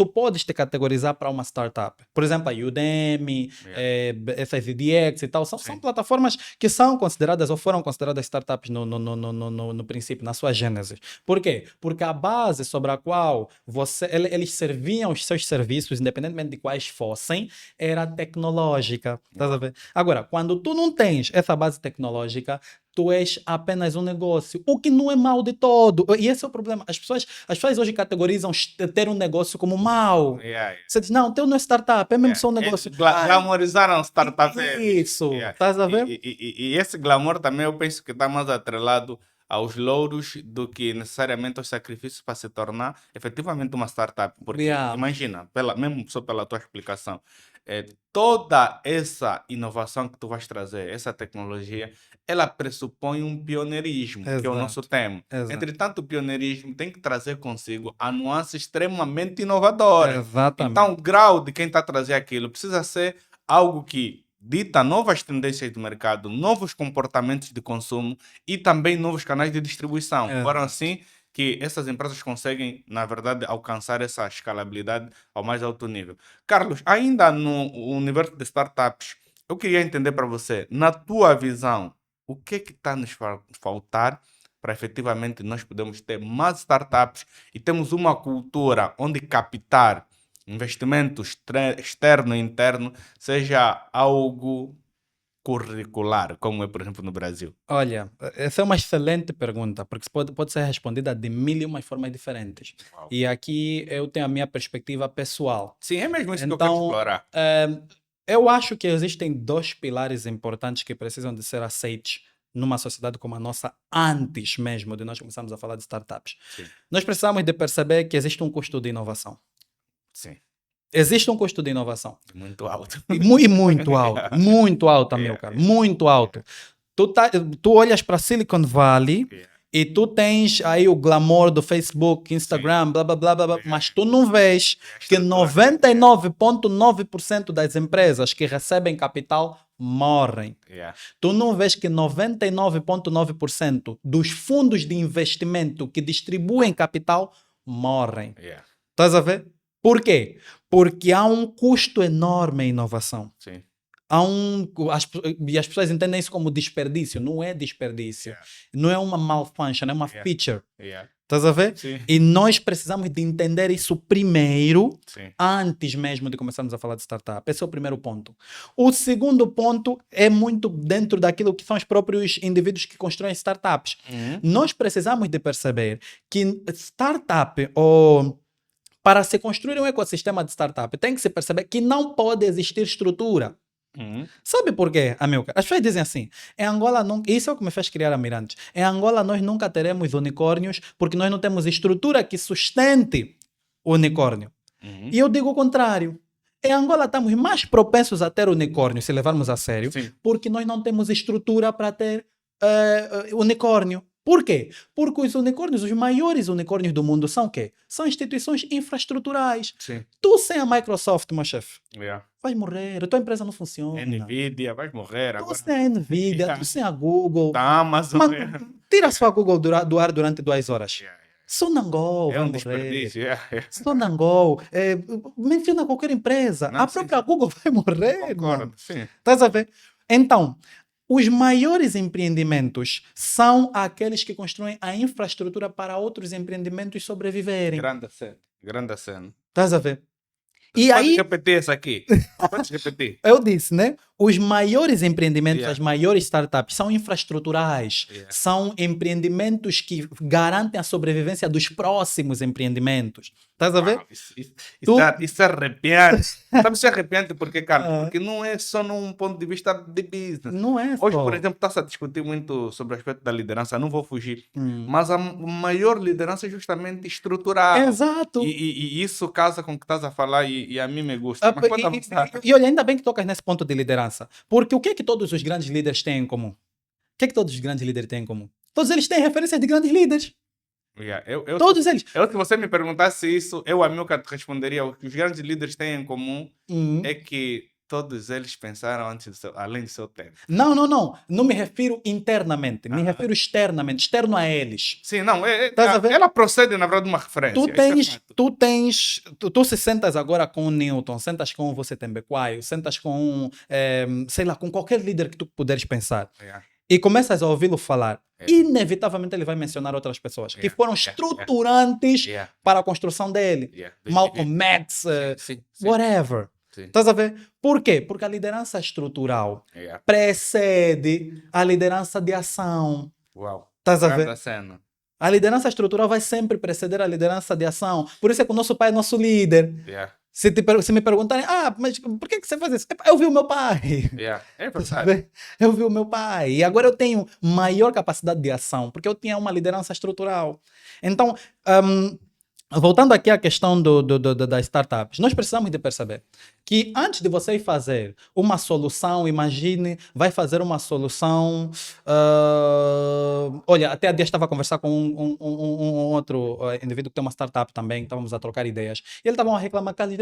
podes te categorizar para uma startup. Por exemplo, a Udemy,
Yeah.
essas EDX e tal, são
Sim.
plataformas que são consideradas ou foram consideradas startups no princípio, na sua gênese. Por quê? Porque a base sobre a qual eles serviam os seus serviços, independentemente de quais fossem, era tecnológica. Estás a ver? Agora, quando tu não tens essa base tecnológica, tu és apenas um negócio, o que não é mal de todo. E esse é o problema. As pessoas hoje categorizam ter um negócio como mal.
Yeah,
Você diz, não, teu não é startup, é mesmo
yeah.
só um negócio.
Glamorizaram startup.
Isso,
Yeah.
estás a ver?
E esse glamour também eu penso que está mais atrelado aos louros do que necessariamente aos sacrifícios para se tornar efetivamente uma startup. Porque
Yeah,
imagina, mesmo só pela tua explicação, toda essa inovação que tu vais trazer, essa tecnologia, ela pressupõe um pioneirismo, que é o nosso
exato,
tema.
exato.
Entretanto, o pioneirismo tem que trazer consigo a nuance extremamente inovadora. Então,
Exatamente.
o grau de quem está a trazer aquilo precisa ser algo que dita novas tendências do mercado, novos comportamentos de consumo e também novos canais de distribuição. Foram
Exato.
assim que essas empresas conseguem, na verdade, alcançar essa escalabilidade ao mais alto nível. Carlos, ainda no universo de startups, eu queria entender para você, na tua visão, o que está nos faltar para efetivamente nós podermos ter mais startups e temos uma cultura onde captar investimento externo e interno seja algo curricular, como é, por exemplo, no Brasil?
Olha, essa é uma excelente pergunta, porque pode ser respondida de mil e uma formas diferentes.
Uau.
E aqui eu tenho a minha perspectiva pessoal.
Sim, é mesmo isso que eu quero
Então,
explorar.
eu acho que existem dois pilares importantes que precisam de ser aceitos numa sociedade como a nossa, antes mesmo de nós começarmos a falar de startups.
Sim,
Nós precisamos de perceber que existe um custo de inovação.
sim,
Existe um custo de inovação.
muito alto.
E muito alto, meu
Yeah,
caro,
yeah,
muito alto. Tu olhas para Silicon Valley
yeah,
e tu tens aí o glamour do Facebook,
sim,
Instagram, blá blá blá blá, blá,
yeah.
mas tu não vês
A
que
estrutura aqui,
99,9% das empresas que recebem capital morrem.
yeah,
Tu não vês que 99,9% dos fundos de investimento que distribuem capital morrem.
yeah,
Estás a ver? Por quê? Porque há um custo enorme em inovação.
sim,
E as pessoas entendem isso como desperdício. Não é desperdício.
yeah,
Não é uma malfunction, é uma
yeah,
feature.
yeah,
Estás a ver?
sim,
E nós precisamos de entender isso primeiro,
sim,
antes mesmo de começarmos a falar de startup. Esse é o primeiro ponto. O segundo ponto é muito dentro daquilo que são os próprios indivíduos que constroem startups. Nós precisamos de perceber que startup ou para se construir um ecossistema de startup, tem que se perceber que não pode existir estrutura. Sabe por quê, Amilcar? As pessoas dizem assim, em Angola, isso é o que me fez criar a Mirantes. Em Angola, nós nunca teremos unicórnios porque nós não temos estrutura que sustente o unicórnio. E eu digo o contrário. Em Angola, estamos mais propensos a ter unicórnio, se levarmos a sério,
sim,
porque nós não temos estrutura para ter unicórnio. Por quê? Porque os unicórnios, os maiores unicórnios do mundo são o quê? São instituições infraestruturais.
sim,
Tu sem a Microsoft, meu chefe,
yeah.
vais morrer, a tua empresa não funciona.
Nvidia, vais morrer
Tu
agora.
sem a Nvidia,
Yeah.
tu sem a Google.
Da Amazon.
Mas,
Yeah.
tira só a Google do ar durante 2 horas.
Yeah, yeah.
Sonangol
É
vai
um
morrer.
desperdício. Yeah, yeah.
Sonangol. Menciona qualquer empresa.
Não,
A
sim,
própria
sim,
Google vai morrer, mano.
concordo. Sim.
Estás a ver? Então, os maiores empreendimentos são aqueles que constroem a infraestrutura para outros empreendimentos sobreviverem.
Grande cena. Grande cena.
Estás a ver? E
Pode
aí,
repetir isso aqui. Pode repetir.
eu disse, né? Os maiores empreendimentos,
Yeah.
as maiores startups são infraestruturais,
Yeah.
são empreendimentos que garantem a sobrevivência dos próximos empreendimentos. Estás a ver?
Uau,
Tu-
isso é arrepiante. Sabe, isso é arrepiante porque, Carlos,
Ah.
porque não é só num ponto de vista de business.
Não é
Hoje,
só.
por exemplo, está-se a discutir muito sobre o aspecto da liderança, não vou fugir,
Hum.
mas a maior liderança é justamente estrutural.
Exato.
E isso casa com o que estás a falar e a mim me gusta. Mas pode avançar.
E olha, ainda bem que tocas nesse ponto de liderança. Porque o que é que todos os grandes líderes têm em comum? O que é que todos os grandes líderes têm em comum? Todos eles têm referências de grandes líderes.
Yeah,
Todos eles.
se você me perguntasse isso, eu, Amilcar, te responderia: o que os grandes líderes têm em comum é que todos eles pensaram além do seu tempo.
Não. Não me refiro internamente. Me refiro externamente. Externo a eles.
Sim, não,
Estás a ver?
ela procede, na verdade, de uma referência.
Tu se sentas agora com o Newton, sentas com o Você Tembequaio, sentas com, sei lá, com qualquer líder que tu puderes pensar.
Yeah.
E começas a ouvi-lo falar,
Yeah.
inevitavelmente ele vai mencionar outras pessoas que
Yeah,
foram
yeah,
estruturantes
Yeah,
para a construção dele.
yeah.
Malcolm X,
Sim.
whatever.
Sim.
Estás a ver? Por quê? Porque a liderança estrutural
Yeah.
precede a liderança de ação.
Uau.
Estás a ver?
Grande cena.
A liderança estrutural vai sempre preceder a liderança de ação. Por isso é que o nosso pai é nosso líder.
Yeah.
Se me perguntarem, mas por que você faz isso? Epá, eu vi o meu pai.
Yeah. É verdade.
Sabe? Eu vi o meu pai. E agora eu tenho maior capacidade de ação, porque eu tinha uma liderança estrutural. Então, voltando aqui à questão das startups, nós precisamos de perceber que antes de você ir fazer uma solução, imagine, vai fazer uma solução. Olha, até há dias estava a conversar com um outro indivíduo que tem uma startup também, estávamos a trocar ideias. E ele estava a reclamar, Carlos,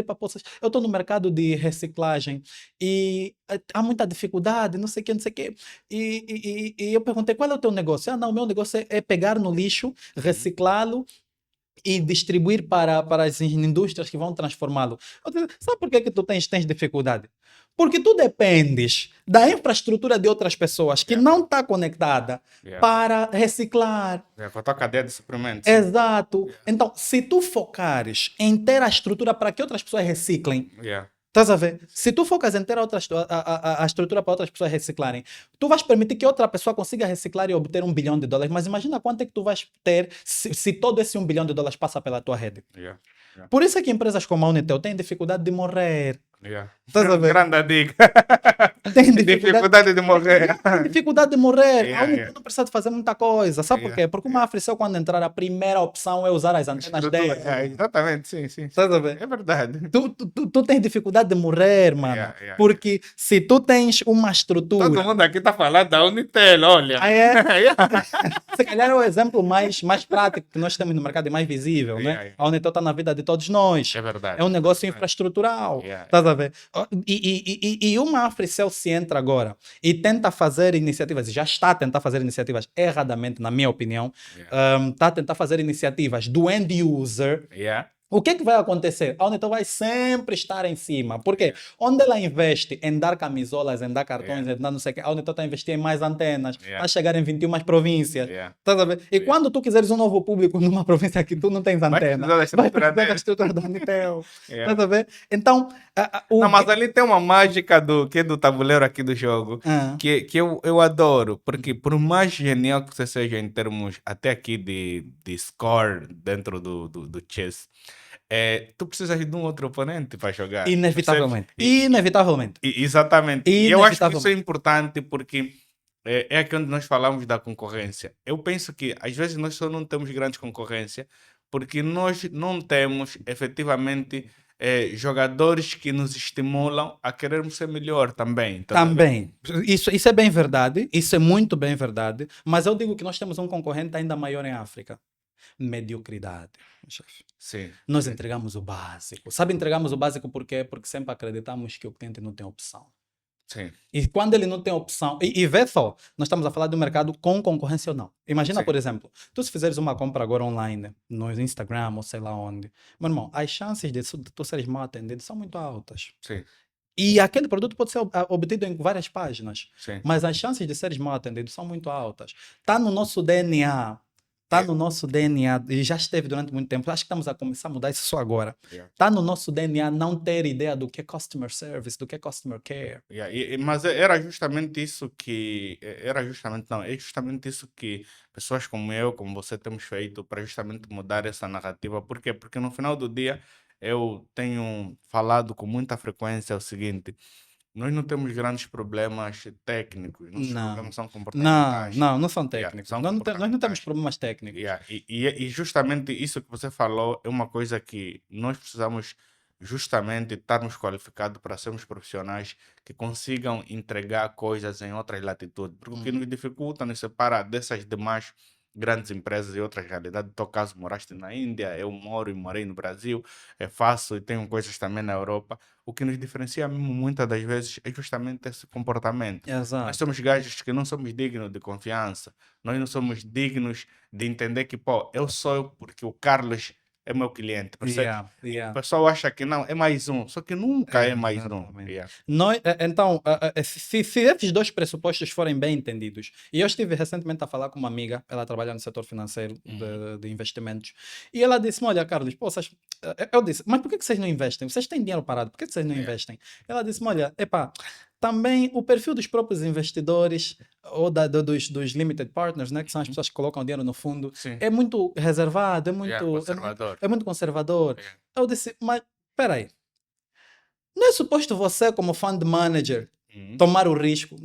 eu estou no mercado de reciclagem e há muita dificuldade, não sei o que, não sei o que. E eu perguntei, qual é o teu negócio? Não, o meu negócio é pegar no lixo, reciclá-lo e distribuir para as indústrias que vão transformá-lo. Sabe por que tu tens dificuldade? Porque tu dependes da infraestrutura de outras pessoas que não está conectada para reciclar.
Com a tua cadeia de suprimentos.
Exato. Então, se tu focares em ter a estrutura para que outras pessoas reciclem,
Yeah.
estás a ver? Se tu focas em ter a estrutura para outras pessoas reciclarem, tu vais permitir que outra pessoa consiga reciclar e obter $1 bilhão. Mas imagina quanto é que tu vais ter se todo esse $1 bilhão passa pela tua rede.
Yeah.
Por isso é que empresas como a Unitel têm dificuldade de morrer.
Yeah.
Estás a ver?
Grande dica.
Tem
Dificuldade de morrer.
Tem dificuldade de morrer.
Yeah,
A Unitel
yeah.
não precisa de fazer muita coisa. Sabe por quê? Porque uma Africell, quando entrar, a primeira opção é usar as antenas dela.
Exatamente, sim.
Estás a ver?
É verdade.
Tu tens dificuldade de morrer, mano.
Yeah.
Porque se tu tens uma estrutura.
Todo mundo aqui está falando da Unitel, olha.
Ah, é? Se calhar é o exemplo mais prático que nós temos no mercado e mais visível, né?
Yeah.
A Unitel está na vida de todos nós.
É verdade.
É um negócio infraestrutural.
Yeah.
Estás a ver? E uma Africell se entra agora e tenta fazer iniciativas, e já está a tentar fazer iniciativas erradamente, na minha opinião, está a tentar fazer iniciativas do end user.
Yeah.
O que vai acontecer? A Unitel vai sempre estar em cima. Por quê? Onde ela investe em dar camisolas, em dar cartões, em dar não sei o quê, a Unitel está a investir em mais antenas, a chegar em 21 mais províncias. Estás a ver? E quando tu quiseres um novo público numa província que tu não tens antena, vai precisar da estrutura da Unitel. Estás a ver? Então...
Não, mas ali tem uma mágica do tabuleiro aqui do jogo, que eu adoro, porque por mais genial que você seja em termos até aqui de score dentro do chess, tu precisas de um outro oponente para jogar.
Inevitavelmente. Inevitavelmente.
Exatamente. E eu acho que isso é importante porque é aqui onde nós falamos da concorrência. Eu penso que às vezes nós só não temos grande concorrência porque nós não temos efetivamente jogadores que nos estimulam a querermos ser melhor também.
Também. Isso é bem verdade. Isso é muito bem verdade. Mas eu digo que nós temos um concorrente ainda maior em África. Mediocridade, chefe.
Sim.
Nós entregamos o básico. Sabe, entregamos o básico por quê? Porque sempre acreditamos que o cliente não tem opção.
Sim.
E quando ele não tem opção... E vê só, nós estamos a falar de um mercado com concorrência ou não. Imagina, por exemplo, tu se fizeres uma compra agora online, no Instagram ou sei lá onde, meu irmão, as chances de tu seres mal atendido são muito altas.
Sim.
E aquele produto pode ser obtido em várias páginas.
Sim.
Mas as chances de seres mal atendido são muito altas. Está no nosso DNA Está no nosso DNA e já esteve durante muito tempo. Acho que estamos a começar a mudar isso só agora.
Yeah.
Está no nosso DNA não ter ideia do que é customer service, do que é customer care.
Yeah, mas era justamente isso que era justamente não, é justamente isso que pessoas como eu, como você temos feito para justamente mudar essa narrativa. Por quê? Porque no final do dia eu tenho falado com muita frequência o seguinte: nós não temos grandes problemas técnicos, nossos
Não,
problemas são
não,
comportamentais.
não, não são
Yeah,
técnicos.
são
Nós não temos
comportamentais.
problemas técnicos.
Yeah, e justamente isso que você falou é uma coisa que nós precisamos justamente estarmos qualificados para sermos profissionais que consigam entregar coisas em outras latitudes. Porque o que nos dificulta, nos separa dessas demais grandes empresas e outras realidades. No teu caso, moraste na Índia, eu moro e morei no Brasil, faço e tenho coisas também na Europa. O que nos diferencia muitas das vezes é justamente esse comportamento. Nós
Exato.
somos gajos que não somos dignos de confiança, nós não somos dignos de entender que, pô, eu sou porque o Carlos é meu cliente, percebe?
Yeah,
E o
yeah.
pessoal acha que não, é mais um, só que nunca é mais um.
Exatamente.
Yeah.
Então, se esses dois pressupostos forem bem entendidos, e eu estive recentemente a falar com uma amiga, ela trabalha no setor financeiro de investimentos, e ela disse: Olha, Carlos, pô, eu disse, mas por que vocês não investem? Vocês têm dinheiro parado, por que vocês não
Yeah.
investem? Ela disse: Olha, epá, também o perfil dos próprios investidores ou dos limited partners, né, que são as pessoas que colocam dinheiro no fundo,
Sim.
é muito reservado,
Yeah, conservador.
é muito conservador.
Yeah.
Eu disse, mas peraí, não é suposto você, como fund manager, tomar o risco?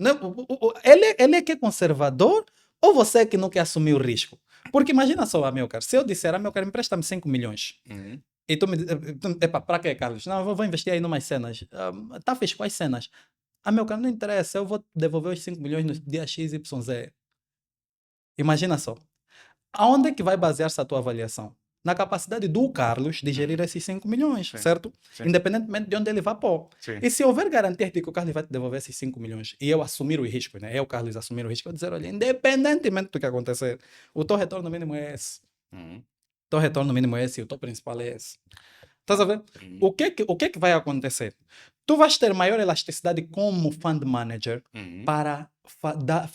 Ele é que é conservador ou você é que não quer assumir o risco? Porque imagina só, Amilcar, se eu disser, Amilcar, empresta-me 5 milhões. E tu me diz, epa, para quê, Carlos? Não, eu vou investir aí numas cenas. Tá fez quais cenas? Amilcar, não interessa, eu vou devolver os 5 milhões no dia XYZ. Imagina só. Aonde é que vai basear-se a tua avaliação? Na capacidade do Carlos de gerir esses 5 milhões,
Sim.
certo?
Sim.
Independentemente de onde ele vá pôr.
Sim.
E se houver garantia de que o Carlos vai te devolver esses 5 milhões e eu assumir o risco, né? Eu, Carlos, assumir o risco, eu dizer, olha, independentemente do que acontecer, o teu retorno mínimo é esse. O teu retorno mínimo é esse e o teu principal é esse. Estás a ver? O que é que vai acontecer? Tu vais ter maior elasticidade como fund manager para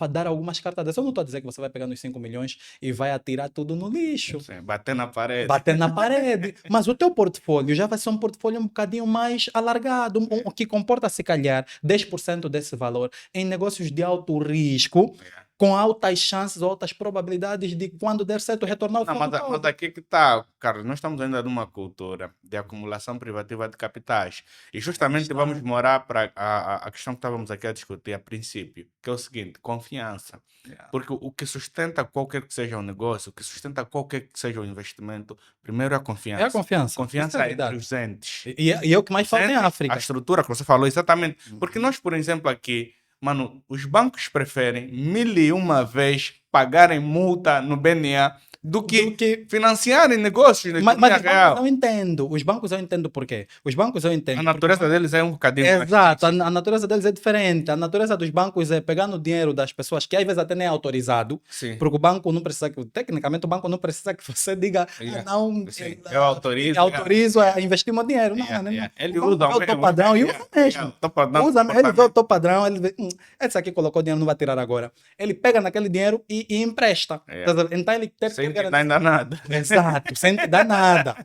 dar algumas cartadas. Eu não estou a dizer que você vai pegar nos 5 milhões e vai atirar tudo no lixo.
Sim, bater na parede.
Bater na parede. Mas o teu portfólio já vai ser um portfólio um bocadinho mais alargado, que comporta, se calhar, 10% desse valor em negócios de alto risco,
Yeah.
com altas chances, altas probabilidades de, quando der certo, retornar o
Não,
fundo
mas
todo.
aqui que está, Carlos, nós estamos ainda numa cultura de acumulação privativa de capitais. E justamente vamos morar para a questão que estávamos aqui a discutir a princípio, que é o seguinte: confiança.
Yeah.
Porque o que sustenta qualquer que seja o negócio, o que sustenta qualquer que seja o investimento, primeiro é a confiança.
É a confiança.
Confiança
Isso é
entre
verdade.
os entes.
E é o que mais falta em
Entes,
África.
a estrutura que você falou, exatamente. Porque nós, por exemplo, aqui, mano, os bancos preferem 1001 vezes pagarem multa no BNA do que financiarem negócios na
Mas
economia
os bancos
real.
eu entendo. Os bancos eu entendo por quê. Os bancos eu entendo.
A natureza deles é um bocadinho mais
Exato,
difícil.
a natureza deles é diferente. A natureza dos bancos é pegar no dinheiro das pessoas, que às vezes até nem é autorizado,
Sim.
porque o banco não precisa tecnicamente, o banco não precisa que você diga,
Yeah.
não,
Sim, eu autorizo.
autorizo a investir meu dinheiro. Não,
Yeah,
não,
yeah. Ele
o banco
usa
vê o
mesmo.
teu padrão e
Yeah,
usa mesmo.
yeah, o teu padrão
Usa, ele vê o
comportamento.
teu padrão, ele vê, esse aqui colocou dinheiro, não vai tirar agora. Ele pega naquele dinheiro e empresta.
Yeah.
Tá vendo? Então ele tem
Sem
que
te
garantir.
dar ainda nada.
Exato, sem te dar nada.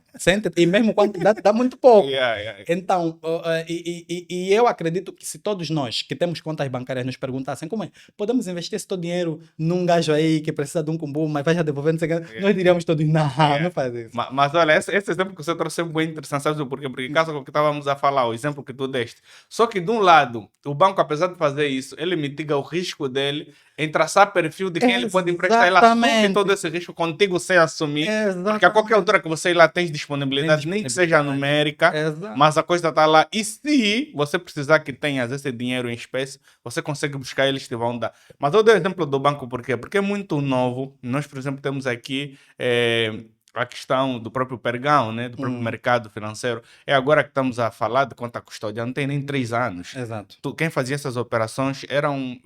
E mesmo quando dá muito pouco.
Yeah, yeah.
Então, e eu acredito que se todos nós que temos contas bancárias nos perguntassem como é, podemos investir esse teu dinheiro num gajo aí que precisa de um combo, mas vai já devolver, não sei o quê, nós diríamos todos, não, não faz isso.
Mas olha, esse exemplo que você trouxe é bem interessante, sabe por quê? Porque caso com o que estávamos a falar, o exemplo que tu deste. Só que de um lado, o banco, apesar de fazer isso, ele mitiga o risco dele em traçar perfil de quem ele pode emprestar. Ele assume
Exatamente.
todo esse risco contigo sem assumir. Porque a
Exatamente.
qualquer altura que você ir lá tens disponibilidade, nem que seja numérica,
Exato.
mas a coisa está lá. E se você precisar que tenhas esse dinheiro em espécie, você consegue buscar, eles te vão dar. Mas eu dei o exemplo do banco, por quê? Porque é muito novo. Nós, por exemplo, temos aqui a questão do próprio Pergão, né? Do próprio mercado financeiro. É agora que estamos a falar de conta custódia, não tem nem 3 anos.
Exato.
Quem fazia essas operações eram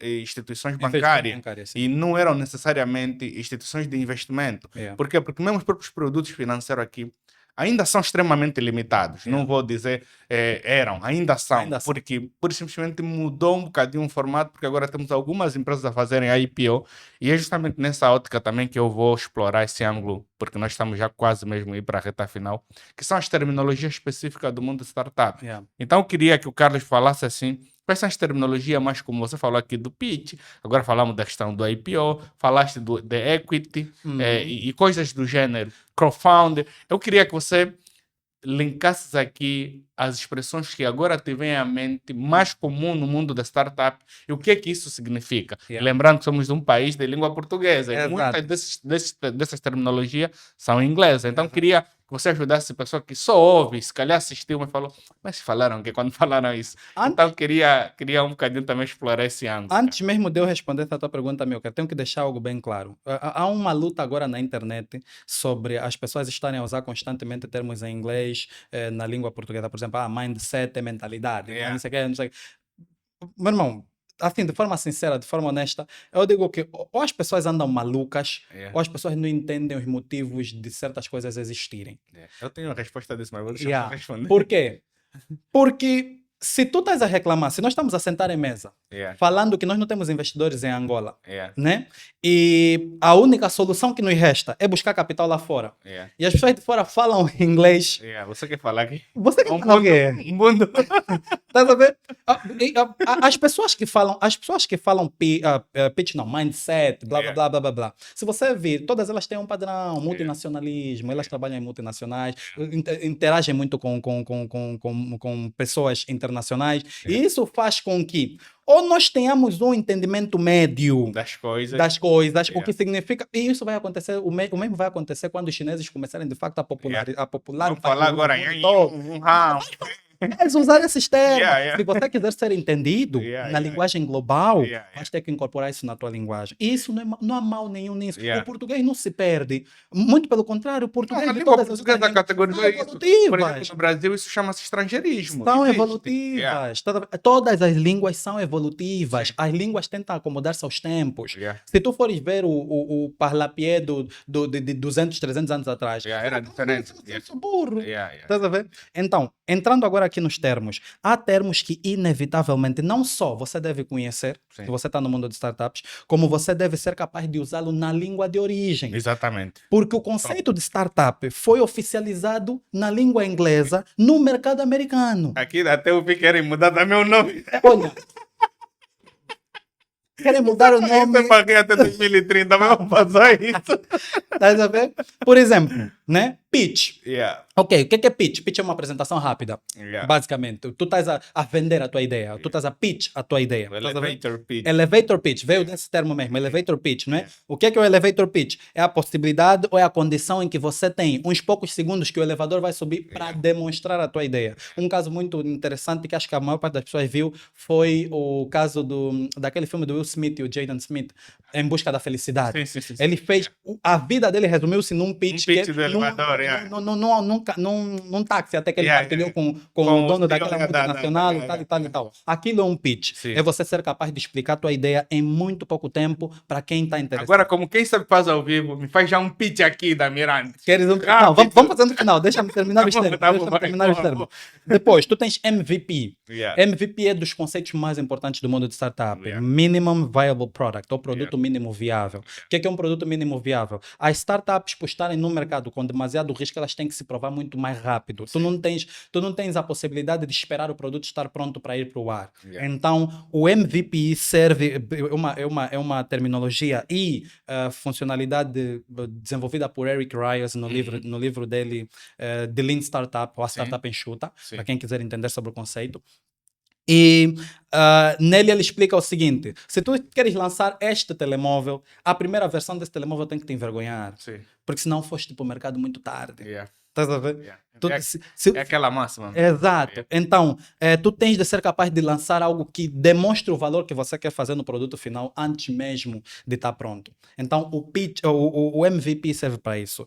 instituições bancárias
Bancárias, sim.
e não eram necessariamente instituições de investimento.
Yeah.
Por quê? Porque mesmo os próprios produtos financeiros aqui, ainda são extremamente limitados. Não vou dizer eram, ainda são,
Ainda são.
porque por simplesmente mudou um bocadinho o formato, porque agora temos algumas empresas a fazerem IPO, e é justamente nessa ótica também que eu vou explorar esse ângulo, porque nós estamos já quase mesmo a ir para a reta final, que são as terminologias específicas do mundo de startup.
Yeah.
Então eu queria que o Carlos falasse assim, quais são as terminologias mais como você falou aqui do pitch, agora falamos da questão do IPO, falaste de equity e coisas do gênero, crowdfunding. Eu queria que você linkasses aqui as expressões que agora te vêm à mente mais comum no mundo da startup e o que é que isso significa.
Yeah.
Lembrando que somos de um país de língua portuguesa e
Exato.
muitas dessas terminologias são em inglês. Então queria que você ajudasse a pessoa que só ouve, se calhar assistiu, mas falou, mas falaram que quando falaram isso. Então queria um bocadinho também explorar esse ângulo.
Antes mesmo de eu responder essa tua pergunta, meu cara, tenho que deixar algo bem claro. Há uma luta agora na internet sobre as pessoas estarem a usar constantemente termos em inglês na língua portuguesa. Por exemplo, mindset é mentalidade.
Yeah.
Não sei o quê, não sei o quê. Meu irmão, assim, de forma sincera, de forma honesta, eu digo que ou as pessoas andam malucas,
Yeah.
ou as pessoas não entendem os motivos de certas coisas existirem.
Eu tenho a resposta disso, mas vou deixar
Yeah.
você responder.
Por quê? Porque se tu estás a reclamar, se nós estamos a sentar em mesa,
Yeah.
falando que nós não temos investidores em Angola,
Yeah.
né? E a única solução que nos resta é buscar capital lá fora.
Yeah.
E as pessoas de fora falam inglês.
Yeah. Você quer falar aqui?
Você quer falar o quê?
Um mundo.
Estás a ver? As pessoas que falam pitch, não, mindset, blá, blá,
Yeah.
blá, blá, blá, blá. Se você vir, todas elas têm um padrão, multinacionalismo, elas trabalham em multinacionais, interagem muito com pessoas internacionais. E isso faz com que ou nós tenhamos um entendimento médio
Das coisas.
o que significa, e isso vai acontecer, o mesmo vai acontecer quando os chineses começarem de facto a popularizar
Vamos falar agora em
Eles usar esses termos.
Yeah.
Se você quiser ser entendido na linguagem global,
Yeah.
vais ter que incorporar isso na tua linguagem. E isso não há mal nenhum nisso.
Yeah.
O português não se perde. Muito pelo contrário, o português
A
de
língua
todas as
portuguesa
outras
categorizou
são
isso. Por
evolutivas.
exemplo, no Brasil isso chama-se estrangeirismo.
São
Existe.
evolutivas.
Yeah.
Todas as línguas são evolutivas. As línguas tentam acomodar-se aos tempos.
Yeah.
Se tu fores ver o parlapié de 200, 300 anos atrás,
Yeah, era diferente.
eu sou burro.
Yeah.
Estás a ver? Então, entrando agora aqui nos termos, há termos que inevitavelmente não só você deve conhecer,
Sim.
se você está no mundo de startups, como você deve ser capaz de usá-lo na língua de origem.
Exatamente.
Porque o conceito de startup foi oficializado na língua inglesa no mercado americano.
Aqui até eu vi que querem mudar também o nome.
Olha, querem mudar o
Eu
nome.
paguei até 2030, mas vamos fazer isso.
Estás a ver? Por exemplo, né? Pitch.
Yeah.
Ok, o que é pitch? Pitch é uma apresentação rápida.
Yeah.
Basicamente, tu estás a vender a tua ideia, tu estás a pitch a tua ideia. Estás a ver?
Elevator pitch.
Elevator pitch, veio desse termo mesmo, elevator pitch, não é? O que é o elevator pitch? É a possibilidade ou é a condição em que você tem uns poucos segundos que o elevador vai subir para demonstrar a tua ideia. Um caso muito interessante que acho que a maior parte das pessoas viu foi o caso daquele filme do Will Smith e o Jaden Smith, Em Busca da Felicidade.
Sim.
Ele fez, a vida dele resumiu-se num pitch,
pitch
que
do elevador, yeah.
num táxi, até que ele
Yeah,
partilhou
yeah.
com
Com
o dono
o
daquela
CEO da-
multinacional
da-
e tal e tal. Aquilo é um pitch.
Sim.
É você ser capaz de explicar a tua ideia em muito pouco tempo para quem está interessado.
Agora, como quem sabe faz ao vivo, me faz já um pitch aqui da Miranda.
Queres um...
Rápido.
Não, vamos fazer no final. Deixa-me terminar os
Tá bom,
termos.
tá bom,
Deixa-me
vai,
terminar os
boa,
termos.
boa.
Depois, tu tens MVP.
Yeah.
MVP é dos conceitos mais importantes do mundo de startup.
Yeah.
Minimum Viable Product, ou produto mínimo viável. O que é um produto mínimo viável? As startups, por estarem no mercado com demasiado risco, elas têm que se provar muito mais rápido. Tu não tens a possibilidade de esperar o produto estar pronto para ir para o ar.
Yeah.
Então, o MVP serve, é uma terminologia e funcionalidade desenvolvida por Eric Ries no livro dele, The Lean Startup, ou a Startup Enxuta,
Sim.
para quem quiser entender sobre o conceito. E nele ele explica o seguinte: se tu queres lançar este telemóvel, a primeira versão desse telemóvel tem que te envergonhar,
Sim.
porque senão foste para o mercado muito tarde.
Yeah.
Estás a ver?
Yeah.
Tu-
É-
se-
É aquela máxima.
Exato. Então, tu tens de ser capaz de lançar algo que demonstre o valor que você quer fazer no produto final antes mesmo de estar pronto. Então, o pitch, o MVP serve para isso.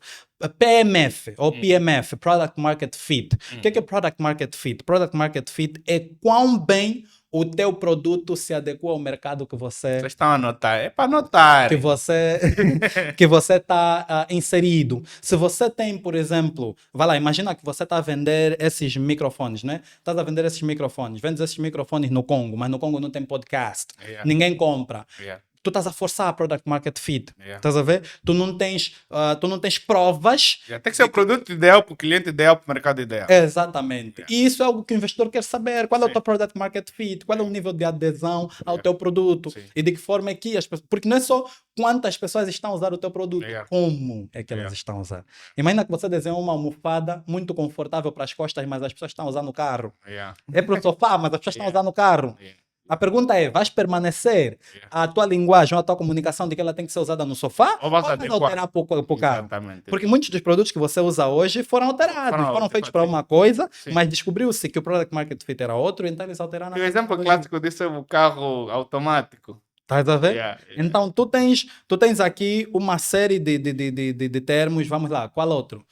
PMF ou PMF, Product Market Fit. O que é Product Market Fit? Product Market Fit é quão bem o teu produto se adequa ao mercado que você
Vocês estão a anotar. É para anotar.
que você que você está inserido. Se você tem, por exemplo, vai lá, imagina que você está a vender esses microfones, né? Estás a vender esses microfones, vendes esses microfones no Congo, mas no Congo não tem podcast.
Yeah.
Ninguém compra.
Yeah.
Tu estás a forçar a product market fit.
Yeah.
Estás a ver? Tu não tens provas.
Yeah. Tem que ser o produto ideal para o cliente ideal, para o mercado ideal.
Exatamente.
Yeah.
E isso é algo que o investidor quer saber. Qual é o
Sim.
teu product market fit? Qual é o nível de adesão ao
Yeah.
teu produto?
Sim.
E de que forma é que as pessoas... Porque não é só quantas pessoas estão a usar o teu produto,
Yeah.
como é que elas
Yeah.
estão a usar. Imagina que você desenha uma almofada muito confortável para as costas, mas as pessoas estão a usar no carro.
Yeah.
É para o sofá, mas as pessoas estão a
Yeah.
usar no carro.
Yeah.
A pergunta é, vais permanecer
Yeah.
a tua linguagem, a tua comunicação de que ela tem que ser usada no sofá?
Ou vais
vais
adequar.
alterar para o carro?
Exatamente.
Porque muitos dos produtos que você usa hoje foram alterados, foram feitos para uma coisa,
Sim.
mas descobriu-se que o product market fit era outro, então eles alteraram.
E o exemplo clássico disso é o carro automático.
Estás a ver?
Yeah.
Então, tu tens aqui uma série de termos. Vamos lá, qual outro?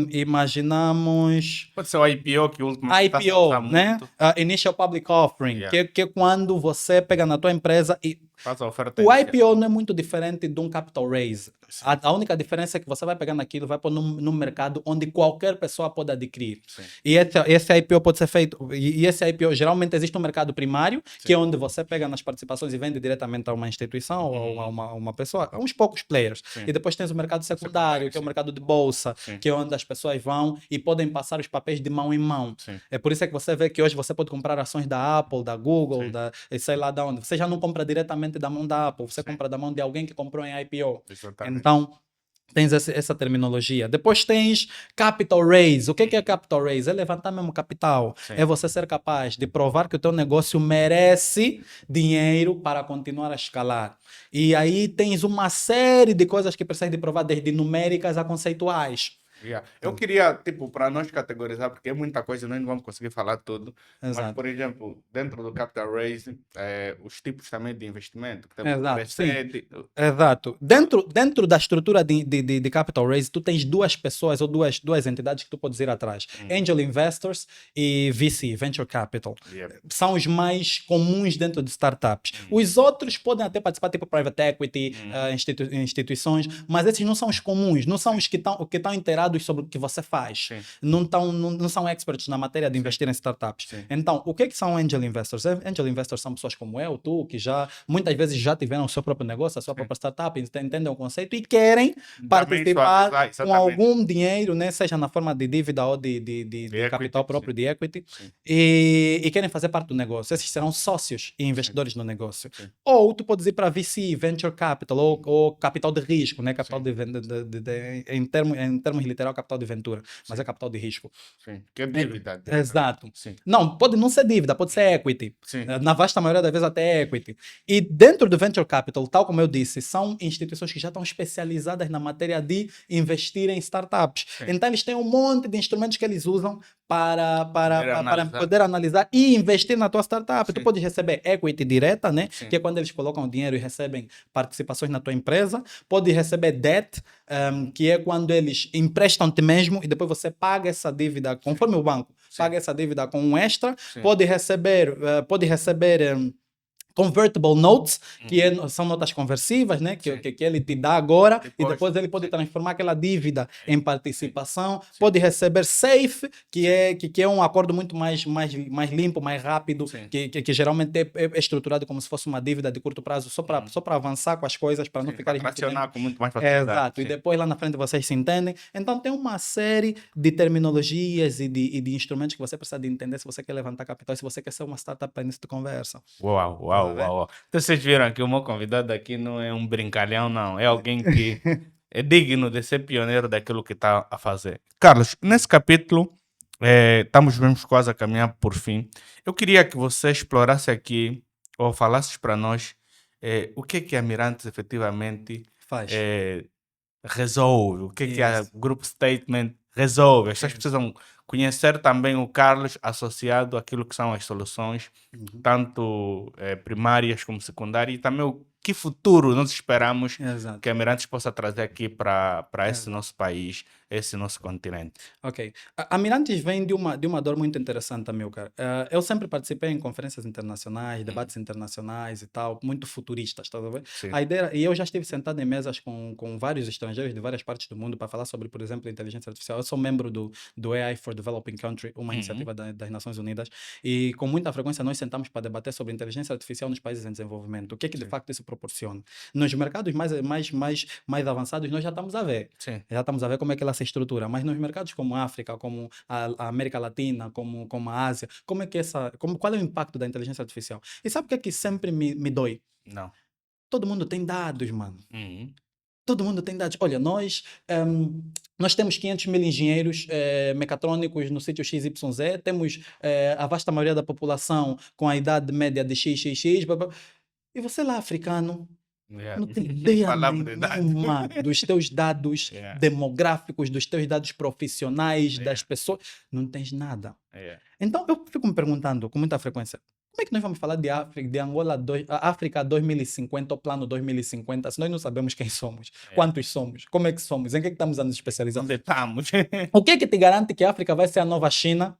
Imaginamos
Pode ser o IPO, que o último está a
IPO,
usar
né?
muito.
Initial Public Offering,
Yeah.
que é quando você pega na tua empresa e
Faz a oferta
o
inicial.
IPO não é muito diferente de um capital raise. A única diferença é que você vai pegar naquilo, vai pôr num mercado onde qualquer pessoa pode adquirir.
Sim.
E esse IPO pode ser feito. E esse IPO, geralmente existe um mercado primário, que é onde você pega nas participações e vende diretamente a uma instituição ou a uma pessoa, a uns poucos players.
Sim.
E depois tens o mercado secundário, que é o
sim.
mercado de bolsa,
Sim.
que é onde as pessoas vão e podem passar os papéis de mão em mão.
Sim.
É por isso é que você vê que hoje você pode comprar ações da Apple, da Google,
Sim.
sei lá de onde. Você já não compra diretamente da mão da Apple, você
Sim.
compra da mão de alguém que comprou em IPO.
Exatamente.
Então, tens essa terminologia. Depois tens capital raise. O que é capital raise? É levantar mesmo capital.
Sim.
É você ser capaz de provar que o teu negócio merece dinheiro para continuar a escalar. E aí tens uma série de coisas que precisas de provar, desde numéricas a conceituais.
Yeah. Eu queria, tipo, para nós categorizar, porque é muita coisa, nós não vamos conseguir falar tudo. Mas,
Exato.
por exemplo, dentro do capital raise, os tipos também de investimento. Que tem
Exato,
crescente.
Exato. Dentro da estrutura de capital raise, tu tens duas pessoas ou duas entidades que tu podes ir atrás. Angel Investors e VC, Venture Capital.
Yep.
São os mais comuns dentro de startups. Os outros podem até participar, tipo private equity, instituições, mas esses não são os comuns, não são os que estão inteirados sobre o que você faz.
Sim.
Não são experts na matéria de investir em startups.
Sim.
Então, o que é que são Angel Investors? Angel Investors são pessoas como eu, tu, que muitas vezes já tiveram o seu próprio negócio, a sua própria startup, entendem o conceito e querem participar
suavizar,
com
exatamente.
algum dinheiro, né, seja na forma de dívida ou de
equity,
capital próprio, de equity,
Sim.
e querem fazer parte do negócio. Esses serão sócios e investidores no negócio.
Sim.
Ou tu podes ir para VC, Venture Capital, ou capital de risco, né, capital
Sim.
em termos literal, capital de ventura, mas é capital de risco.
Sim. Que é dívida.
Exato.
Sim.
Não, pode não ser dívida, pode ser equity.
Sim.
Na vasta maioria das vezes até equity. E dentro do Venture Capital, tal como eu disse, são instituições que já estão especializadas na matéria de investir em startups.
Sim.
Então eles têm um monte de instrumentos que eles usam para
analisar.
poder analisar e investir na tua startup.
Sim.
Tu podes receber equity direta, né?
Sim.
Que é quando eles colocam dinheiro e recebem participações na tua empresa. Pode receber debt, que é quando eles emprestam-te mesmo e depois você paga essa dívida, conforme o banco, paga essa dívida com um extra.
Sim.
Pode receber convertible notes, que são notas conversíveis, né? Que ele te dá agora e depois ele pode transformar aquela dívida em participação.
Sim.
Pode receber safe, que é um acordo muito mais limpo, mais rápido, que geralmente é estruturado como se fosse uma dívida de curto prazo, só para avançar com as coisas, para não ficarem muito
tracionar com muito mais facilidade.
Exato, e depois lá na frente vocês se entendem. Então tem uma série de terminologias e de instrumentos que você precisa de entender se você quer levantar capital, se você quer ser uma startup para início de conversa.
Uau. Então vocês viram que o meu convidado aqui não é um brincalhão, não. É alguém que é digno de ser pioneiro daquilo que está a fazer. Carlos, nesse capítulo, estamos mesmo quase a caminhar por fim. Eu queria que você explorasse aqui, ou falasses para nós, o que a Mirantes efetivamente
Faz.
resolve, o que a
Isso.
Group Statement resolve. As pessoas precisam conhecer também o Carlos associado àquilo que são as soluções, tanto primárias como secundárias, e também que futuro nós esperamos
Exato.
que a Mirantes possa trazer aqui para esse
Exato.
nosso país, esse nosso continente.
Ok. A Mirantes vem de uma dor muito interessante, Amilcar. Eu sempre participei em conferências internacionais, debates internacionais e tal, muito futuristas, estás a ver?
Sim.
A ideia, e eu já estive sentado em mesas com vários estrangeiros de várias partes do mundo para falar sobre, por exemplo, inteligência artificial. Eu sou membro do AI for Developing Country, uma iniciativa das Nações Unidas, e com muita frequência nós sentamos para debater sobre inteligência artificial nos países em desenvolvimento. O que é que de
Sim.
facto isso proporciona? Nos mercados mais avançados nós já estamos a ver.
Sim.
Já estamos a ver como é que ela se estrutura, mas nos mercados como a África, como a América Latina, como a Ásia, como é que qual é o impacto da inteligência artificial? E sabe o que é que sempre me dói?
Não.
Todo mundo tem dados, mano.
Uhum.
Todo mundo tem dados. Olha, nós temos 500 mil engenheiros mecatrônicos no sítio XYZ, temos a vasta maioria da população com a idade média de XXX, blá, blá. E você lá, africano,
Yeah.
não tem ideia
Palavra de idade.
nenhuma dos teus dados
Yeah.
demográficos, dos teus dados profissionais, das
Yeah.
pessoas. Não tens nada.
Yeah.
Então, eu fico me perguntando com muita frequência, como é que nós vamos falar de África, de Angola, África 2050, o plano 2050, se nós não sabemos quem somos, quantos somos, como é que somos, em que é que estamos a nos especializar?
Onde estamos?
O que é que te garante que a África vai ser a nova China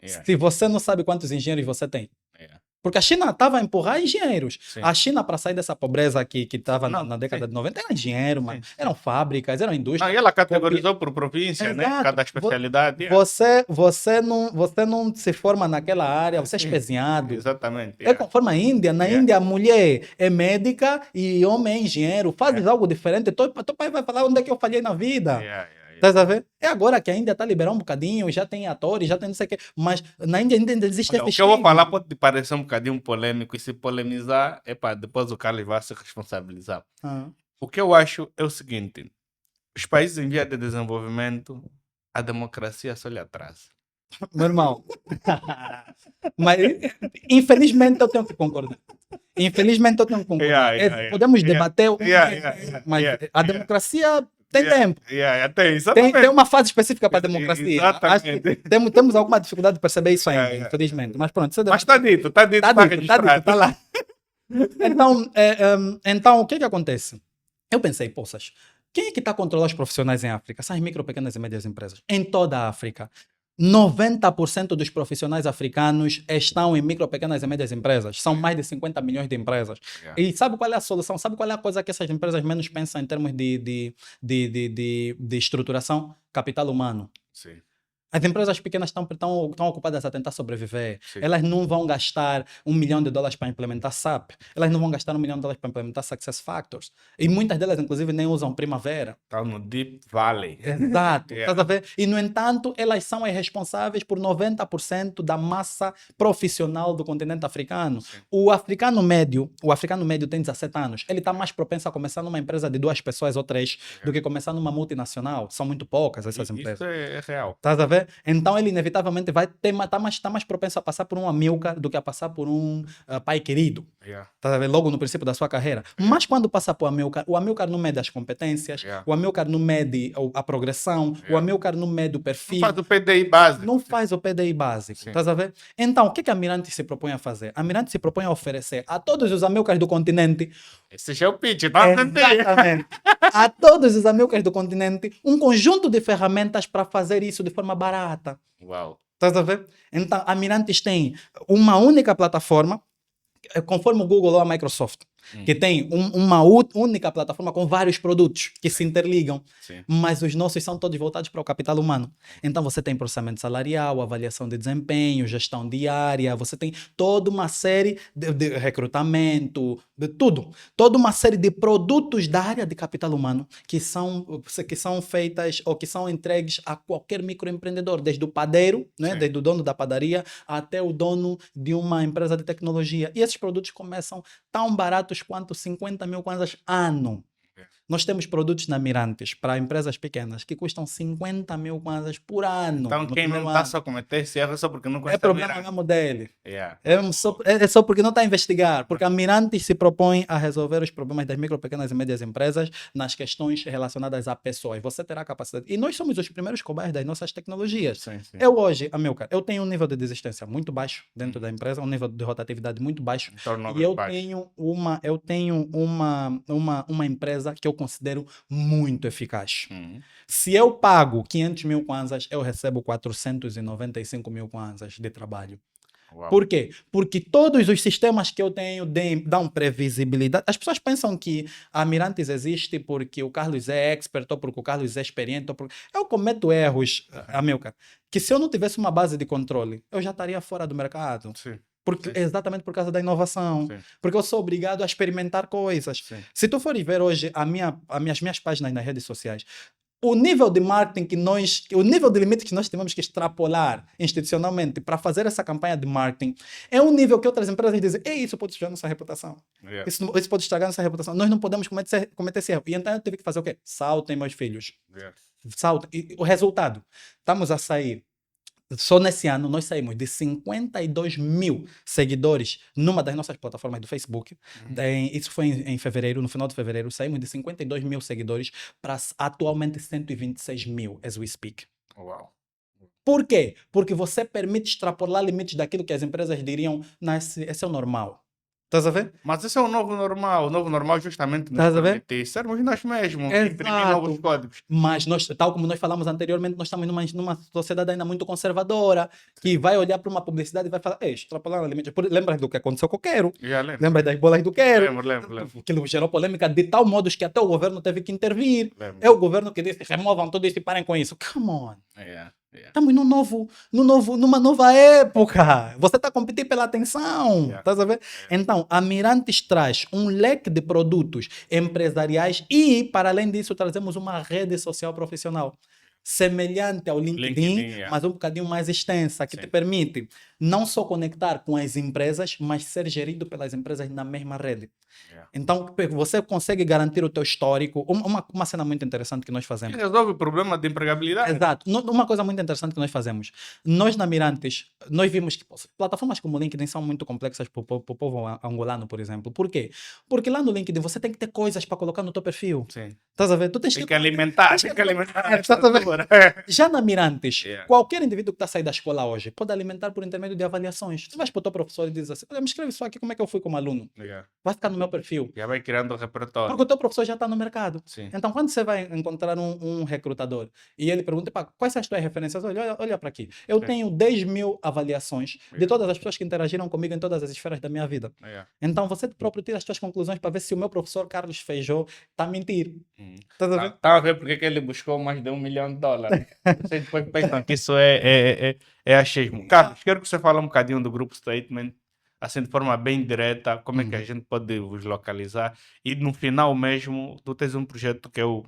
Yeah.
se você não sabe quantos engenheiros você tem?
Yeah.
Porque a China estava a empurrar engenheiros.
Sim.
A China, para sair dessa pobreza que estava
Não,
na década
sim.
de 90, era engenheiro, mano.
Sim.
Eram fábricas, eram
Não,
indústrias.
e ela categorizou por província, né?
Exato.
Cada especialidade. Yeah.
Você não se forma naquela área, você é
Sim.
espezinhado.
Exatamente.
É
Yeah.
conforme a Índia. Na
Yeah.
Índia, a mulher é médica e homem é engenheiro. Fazes algo diferente, teu pai vai falar onde é que eu falhei na vida.
Yeah, yeah, yeah.
Estás a ver? É agora que a Índia está liberando um bocadinho, já tem atores, já tem não sei o quê. Mas na Índia ainda existe
Olha,
esse
o que eu vou
estigma.
falar pode te parecer um bocadinho polêmico, e se polemizar, depois o Carlos vai se responsabilizar.
Ah.
O que eu acho é o seguinte: os países em via de desenvolvimento, a democracia só lhe atrasa.
Meu irmão. Mas, infelizmente, eu tenho que concordar. Infelizmente, eu tenho que concordar. Podemos debater, mas a democracia tem tempo.
Tem, exatamente.
Tem uma fase específica para a democracia. Acho que
Exatamente.
temos alguma dificuldade de perceber isso ainda,
Yeah.
infelizmente. Mas pronto, isso é
Mas está dito, está dito,
Tá
está
dito,
registrado.
tá lá. Então, o que é que acontece? Eu pensei, poças, quem é que está a controlar os profissionais em África? São as micro, pequenas e médias empresas. Em toda a África. 90% dos profissionais africanos estão em micro, pequenas e médias empresas. São mais de 50 milhões de empresas.
Yeah.
E sabe qual é a solução? Sabe qual é a coisa que essas empresas menos pensam em termos de estruturação? Capital humano.
Sim.
As empresas pequenas estão ocupadas a tentar sobreviver.
Sim.
Elas não vão gastar $1 milhão para implementar SAP. Elas não vão gastar $1 milhão para implementar Success Factors. E muitas delas, inclusive, nem usam Primavera.
Está no Deep Valley.
Exato.
Yeah.
Estás a ver? E, no entanto, elas são as responsáveis por 90% da massa profissional do continente africano.
Sim.
O africano médio tem 17 anos. Ele está mais propenso a começar numa empresa de 2 pessoas ou 3 do que começar numa multinacional. São muito poucas essas empresas.
Isso é real.
Estás a ver? Então ele inevitavelmente vai tá mais propenso a passar por um Amilcar do que a passar por um pai querido.
Yeah.
Estás a ver? Logo no princípio da sua carreira. Mas quando passa por o Amilcar não mede as competências,
Yeah.
o Amilcar não mede a progressão, o
Yeah.
Amilcar não mede o
Não
perfil.
faz o PDI básico.
Não faz o PDI básico,
Sim.
estás a ver? Então, o que a Mirante se propõe a fazer? A Mirante se propõe a oferecer a todos os Amilcars do continente,
Esse já é o pitch, tá?
exatamente, a todos os Amilcars do continente, um conjunto de ferramentas para fazer isso de forma barata.
Uau.
Estás a ver? Então, a Mirantes tem uma única plataforma, conforme o Google ou a Microsoft, que tem uma única plataforma com vários produtos que se interligam,
Sim.
mas os nossos são todos voltados para o capital humano. Então você tem processamento salarial, avaliação de desempenho, gestão diária, você tem toda uma série de recrutamento, de tudo. Toda uma série de produtos da área de capital humano que são feitas ou que são entregues a qualquer microempreendedor, desde o padeiro, né,
Sim.
desde o dono da padaria, até o dono de uma empresa de tecnologia. E esses produtos começam tão baratos quanto 50 mil kwanzas ano. Nós temos produtos na Mirantes para empresas pequenas que custam 50 mil kwanzas por ano.
Então,
no
quem não
primeiro
está
ano.
só a cometer esse erro é só porque não
É
conhece a
problema
Miranda.
mesmo dele.
Yeah.
É só porque não está a investigar. Porque a Mirantes se propõe a resolver os problemas das micro, pequenas e médias empresas nas questões relacionadas a pessoas. Você terá capacidade. E nós somos os primeiros cobaias das nossas tecnologias.
Sim, sim.
Eu hoje, Amilcar, eu tenho um nível de desistência muito baixo dentro da empresa, um nível de rotatividade muito baixo.
Turnover
E eu
baixo.
tenho uma empresa que eu considero muito eficaz.
Uhum.
Se eu pago 500 mil kwanzas, eu recebo 495 mil kwanzas de trabalho.
Uau.
Por quê? Porque todos os sistemas que eu tenho dão previsibilidade. As pessoas pensam que a Mirantes existe porque o Carlos é expert ou porque o Carlos é experiente. Eu cometo erros, Amilcar, que se eu não tivesse uma base de controle, eu já estaria fora do mercado.
Sim.
Porque, exatamente por causa da inovação.
Sim.
Porque eu sou obrigado a experimentar coisas.
Sim.
Se tu fores ver hoje as minhas páginas nas redes sociais, o nível de marketing o nível de limite que nós tivemos que extrapolar institucionalmente para fazer essa campanha de marketing é um nível que outras empresas dizem, ei, isso pode estragar nossa reputação.
Yeah.
Isso pode estragar nossa reputação. Nós não podemos cometer esse erro. E então eu tive que fazer o quê? Saltem, meus filhos.
Yeah.
Saltem. E o resultado, estamos a sair. Só nesse ano nós saímos de 52 mil seguidores numa das nossas plataformas do Facebook. Isso foi em fevereiro, no final de fevereiro, saímos de 52 mil seguidores para atualmente 126 mil, as we speak.
Uau.
Por quê? Porque você permite extrapolar limites daquilo que as empresas diriam, não, esse é o normal. Estás a ver?
Mas esse é o novo normal. O novo normal justamente nos
Estás a ver?
permite sermos nós mesmos,
Exato.
imprimir novos códigos.
Mas nós, tal como nós falamos anteriormente, nós estamos numa sociedade ainda muito conservadora, que vai olhar para uma publicidade e vai falar, ei, extrapolaram limites. Lembra do que aconteceu com o Quero?
Já lembro.
Lembra das bolas do Quero?
Lembro.
Aquilo gerou polêmica de tal modo que até o governo teve que intervir.
Lembro.
É o governo que disse, removam tudo isso e parem com isso. Come on.
Yeah.
Estamos numa nova época. Você está a competir pela atenção.
Yeah.
Estás a ver? Então, a Mirantes traz um leque de produtos empresariais e, para além disso, trazemos uma rede social profissional semelhante ao LinkedIn,
yeah.
mas um bocadinho mais extensa, que
Sim.
te permite não só conectar com as empresas, mas ser gerido pelas empresas na mesma rede.
Yeah.
Então, você consegue garantir o teu histórico. Uma cena muito interessante que nós
E
fazemos.
resolve o problema de empregabilidade.
Exato. Uma coisa muito interessante que nós fazemos. Nós na Mirantes, nós vimos que plataformas como o LinkedIn são muito complexas para o povo angolano, por exemplo. Por quê? Porque lá no LinkedIn você tem que ter coisas para colocar no teu perfil.
Sim.
Estás a ver? Tu tens
Tem que alimentar, tem que alimentar.
Estás a ver? Já na Mirantes,
Yeah.
qualquer indivíduo que está a sair da escola hoje pode alimentar por intermédio de avaliações. Tu vais para o teu professor e dizes assim, olha, me escreve isso aqui, como é que eu fui como aluno?
Yeah.
Vai ficar no meu perfil.
Já vai criando o repertório.
Porque o teu professor já está no mercado.
Sim.
Então, quando você vai encontrar um recrutador e ele pergunta, quais são as tuas referências? Olha para aqui. Eu
Sim.
tenho 10 mil avaliações de
Yeah.
todas as pessoas que interagiram comigo em todas as esferas da minha vida.
Yeah.
Então, você próprio tira as tuas conclusões para ver se o meu professor Carlos Feijó está a mentir. Estás a ver?
Tá a ver porque que ele buscou mais de $1 milhão? Vocês depois pensam que isso é achismo. Carlos, quero que você fale um bocadinho do grupo Statement, assim de forma bem direta, como é que a gente pode vos localizar. E no final mesmo, tu tens um projeto que eu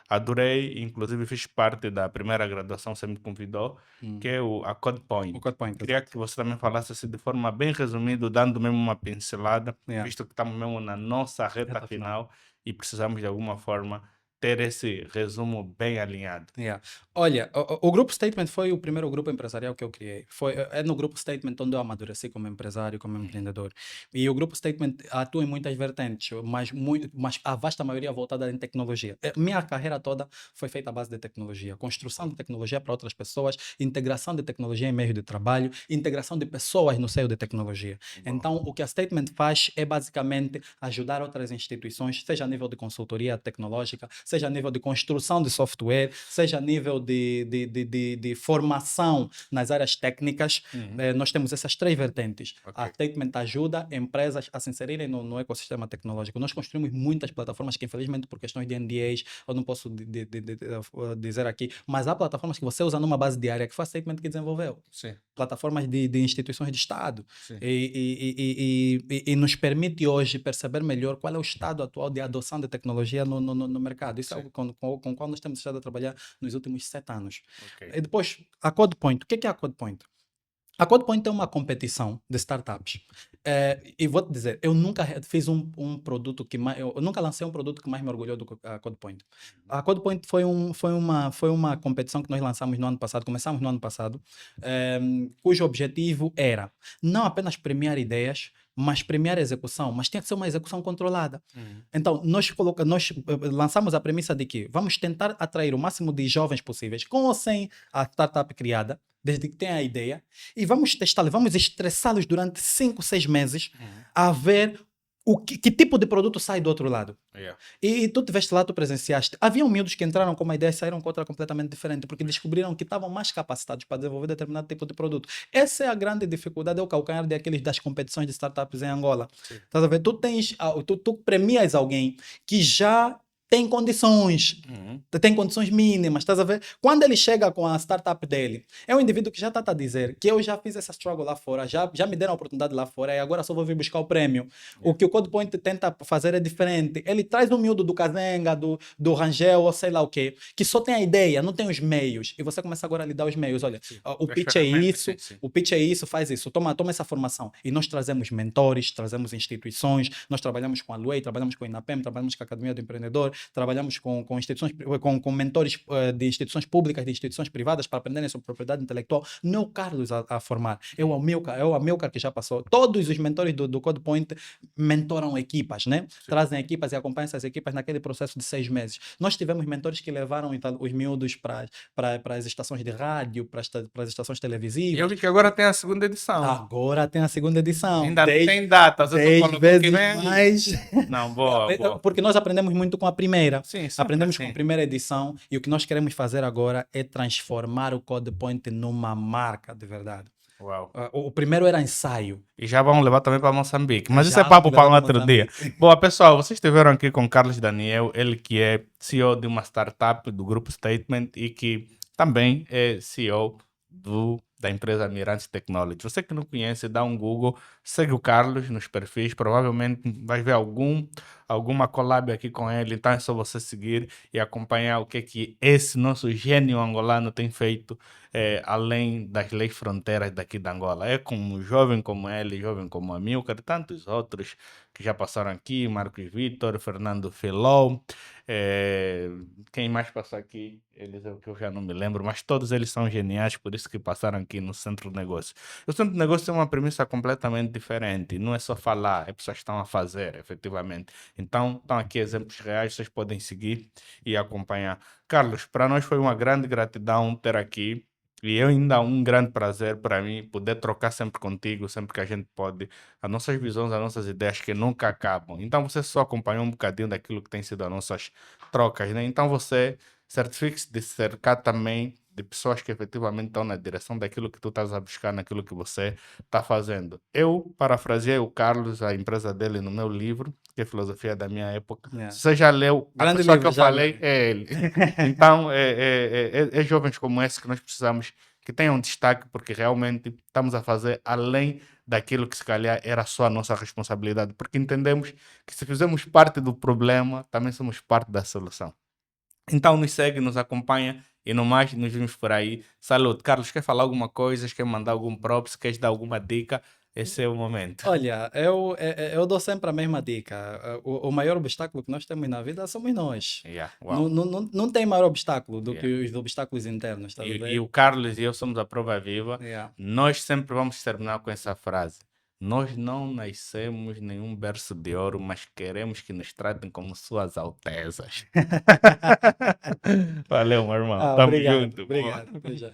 adorei, inclusive fiz parte da primeira graduação, você me convidou, que é a Code Point.
O Code Point.
Queria que você também falasse assim, de forma bem resumida, dando mesmo uma pincelada,
Yeah.
visto que estamos mesmo na nossa reta
Reta
final e precisamos de alguma forma ter esse resumo bem alinhado.
Yeah. Olha, o Grupo Statement foi o primeiro grupo empresarial que eu criei. É no Grupo Statement onde eu amadureci como empresário, como empreendedor. E o Grupo Statement atua em muitas vertentes, mas a vasta maioria voltada em tecnologia. Minha carreira toda foi feita à base de tecnologia. Construção de tecnologia para outras pessoas, integração de tecnologia em meio de trabalho, integração de pessoas no seio de tecnologia. Então, o que a Statement faz é basicamente ajudar outras instituições, seja a nível de consultoria tecnológica, seja a nível de construção de software, seja a nível de formação nas áreas técnicas. Nós temos essas três vertentes. A Statement ajuda empresas a se inserirem no ecossistema tecnológico. Nós construímos muitas plataformas que, infelizmente, por questões de NDAs, eu não posso dizer aqui, mas há plataformas que você usa numa base diária que foi a Statement que desenvolveu.
Sim.
Plataformas de instituições de Estado.
Sim.
E nos permite hoje perceber melhor qual é o estado atual de adoção de tecnologia no mercado. Isso é algo com o qual nós temos estado a trabalhar nos últimos 7 anos.
Ok.
E depois, a Code Point. O que é a Code Point? A CodePoint tem uma competição de startups. E vou te dizer, eu nunca fiz um produto que mais. Eu nunca lancei um produto que mais me orgulhou do que a CodePoint. A CodePoint foi uma competição que nós lançamos no ano passado, começamos no ano passado, cujo objetivo era não apenas premiar ideias, mas premiar a execução, mas tinha que ser uma execução controlada. Então, nós lançamos a premissa de que vamos tentar atrair o máximo de jovens possíveis, com ou sem a startup criada, desde que tenha a ideia, e vamos testá-los, vamos estressá-los durante 5, 6 meses a ver que tipo de produto sai do outro lado.
Yeah.
E tu estiveste lá, tu presenciaste. Havia miúdos que entraram com uma ideia e saíram com outra completamente diferente, porque descobriram que estavam mais capacitados para desenvolver determinado tipo de produto. Essa é a grande dificuldade, é o calcanhar das competições de startups em Angola. Estás a ver? Tu premias alguém que já tem condições mínimas, estás a ver? Quando ele chega com a startup dele, é um indivíduo que já está a dizer que eu já fiz essa struggle lá fora, já me deram a oportunidade lá fora e agora só vou vir buscar o prêmio. O que o CodePoint tenta fazer é diferente. Ele traz um miúdo do Kazenga, do Rangel, ou sei lá o quê, que só tem a ideia, não tem os meios. E você começa agora a lhe dar os meios. Olha, o pitch é isso, o pitch é isso, faz isso. Toma essa formação. E nós trazemos mentores, trazemos instituições, nós trabalhamos com a Luei, trabalhamos com a INAPEM, trabalhamos com a Academia do Empreendedor, trabalhamos com instituições, com mentores de instituições públicas, de instituições privadas para aprenderem sobre propriedade intelectual. Não é o Carlos a formar, é o Amilcar que já passou. Todos os mentores do CodePoint mentoram equipas, né? Trazem equipas e acompanham essas equipas naquele processo de 6 meses. Nós tivemos mentores que levaram os miúdos para as estações de rádio, para as estações
E
televisivas.
eu vi que agora tem a segunda edição.
Agora tem a segunda edição.
Ainda tem data, você
10
falou que
vezes
vem.
mais.
Não, boa.
Porque nós aprendemos muito com a primeira.
Sim,
Aprendemos
sim.
com a primeira edição e o que nós queremos fazer agora é transformar o CodePoint numa marca de verdade.
Uau.
O primeiro era ensaio.
E já vamos levar também para Moçambique. Mas isso
Já
é papo
vamos
para um
levar para
outro dia. Boa, pessoal, vocês estiveram aqui com Carlos Daniel, ele que é CEO de uma startup do Grupo Statement e que também é CEO da empresa Mirante Technology. Você que não conhece, dá um Google, segue o Carlos nos perfis, provavelmente vai ver alguma collab aqui com ele, então é só você seguir e acompanhar o que esse nosso gênio angolano tem feito além das leis fronteiras daqui da Angola. É como jovem como ele, jovem como Amilcar, tantos outros que já passaram aqui, Marcos Vitor, Fernando Filó, quem mais passou aqui? Eles que eu já não me lembro, mas todos eles são geniais, por isso que passaram aqui no Centro de Negócio. O Centro de Negócio tem uma premissa completamente diferente, não é só falar, é pessoas que estão a fazer, efetivamente. Então, estão aqui exemplos reais, vocês podem seguir e acompanhar. Carlos, para nós foi uma grande gratidão ter aqui. E eu ainda um grande prazer para mim poder trocar sempre contigo, sempre que a gente pode, as nossas visões, as nossas ideias que nunca acabam. Então você só acompanhou um bocadinho daquilo que tem sido as nossas trocas, né? Então você certifique-se de cercar também de pessoas que efetivamente estão na direção daquilo que tu estás a buscar, naquilo que você está fazendo. Eu parafraseei o Carlos, a empresa dele, no meu livro, que é Filosofia da Minha Época. Se você já leu, a
Grande
pessoa
livro,
que eu
já
falei
li.
é ele. Então, é jovens como esse que nós precisamos que tenham destaque, porque realmente estamos a fazer além daquilo que se calhar era só a nossa responsabilidade, porque entendemos que se fizermos parte do problema, também somos parte da solução. Então nos segue, nos acompanha e no mais nos vemos por aí. Saúde. Carlos, quer falar alguma coisa? Quer mandar algum props? Quer dar alguma dica? Esse é o momento.
Olha, eu dou sempre a mesma dica. O maior obstáculo que nós temos na vida somos nós.
Yeah,
Não,
uau.
não tem maior obstáculo do que
Yeah.
os obstáculos internos, estás a
E
ver?
o Carlos e eu somos a prova viva.
Yeah.
Nós sempre vamos terminar com essa frase. Nós não nascemos nenhum berço de ouro, mas queremos que nos tratem como suas altezas. Valeu, meu irmão. Tamo
Obrigado,
junto. Boa.
obrigado. Até já.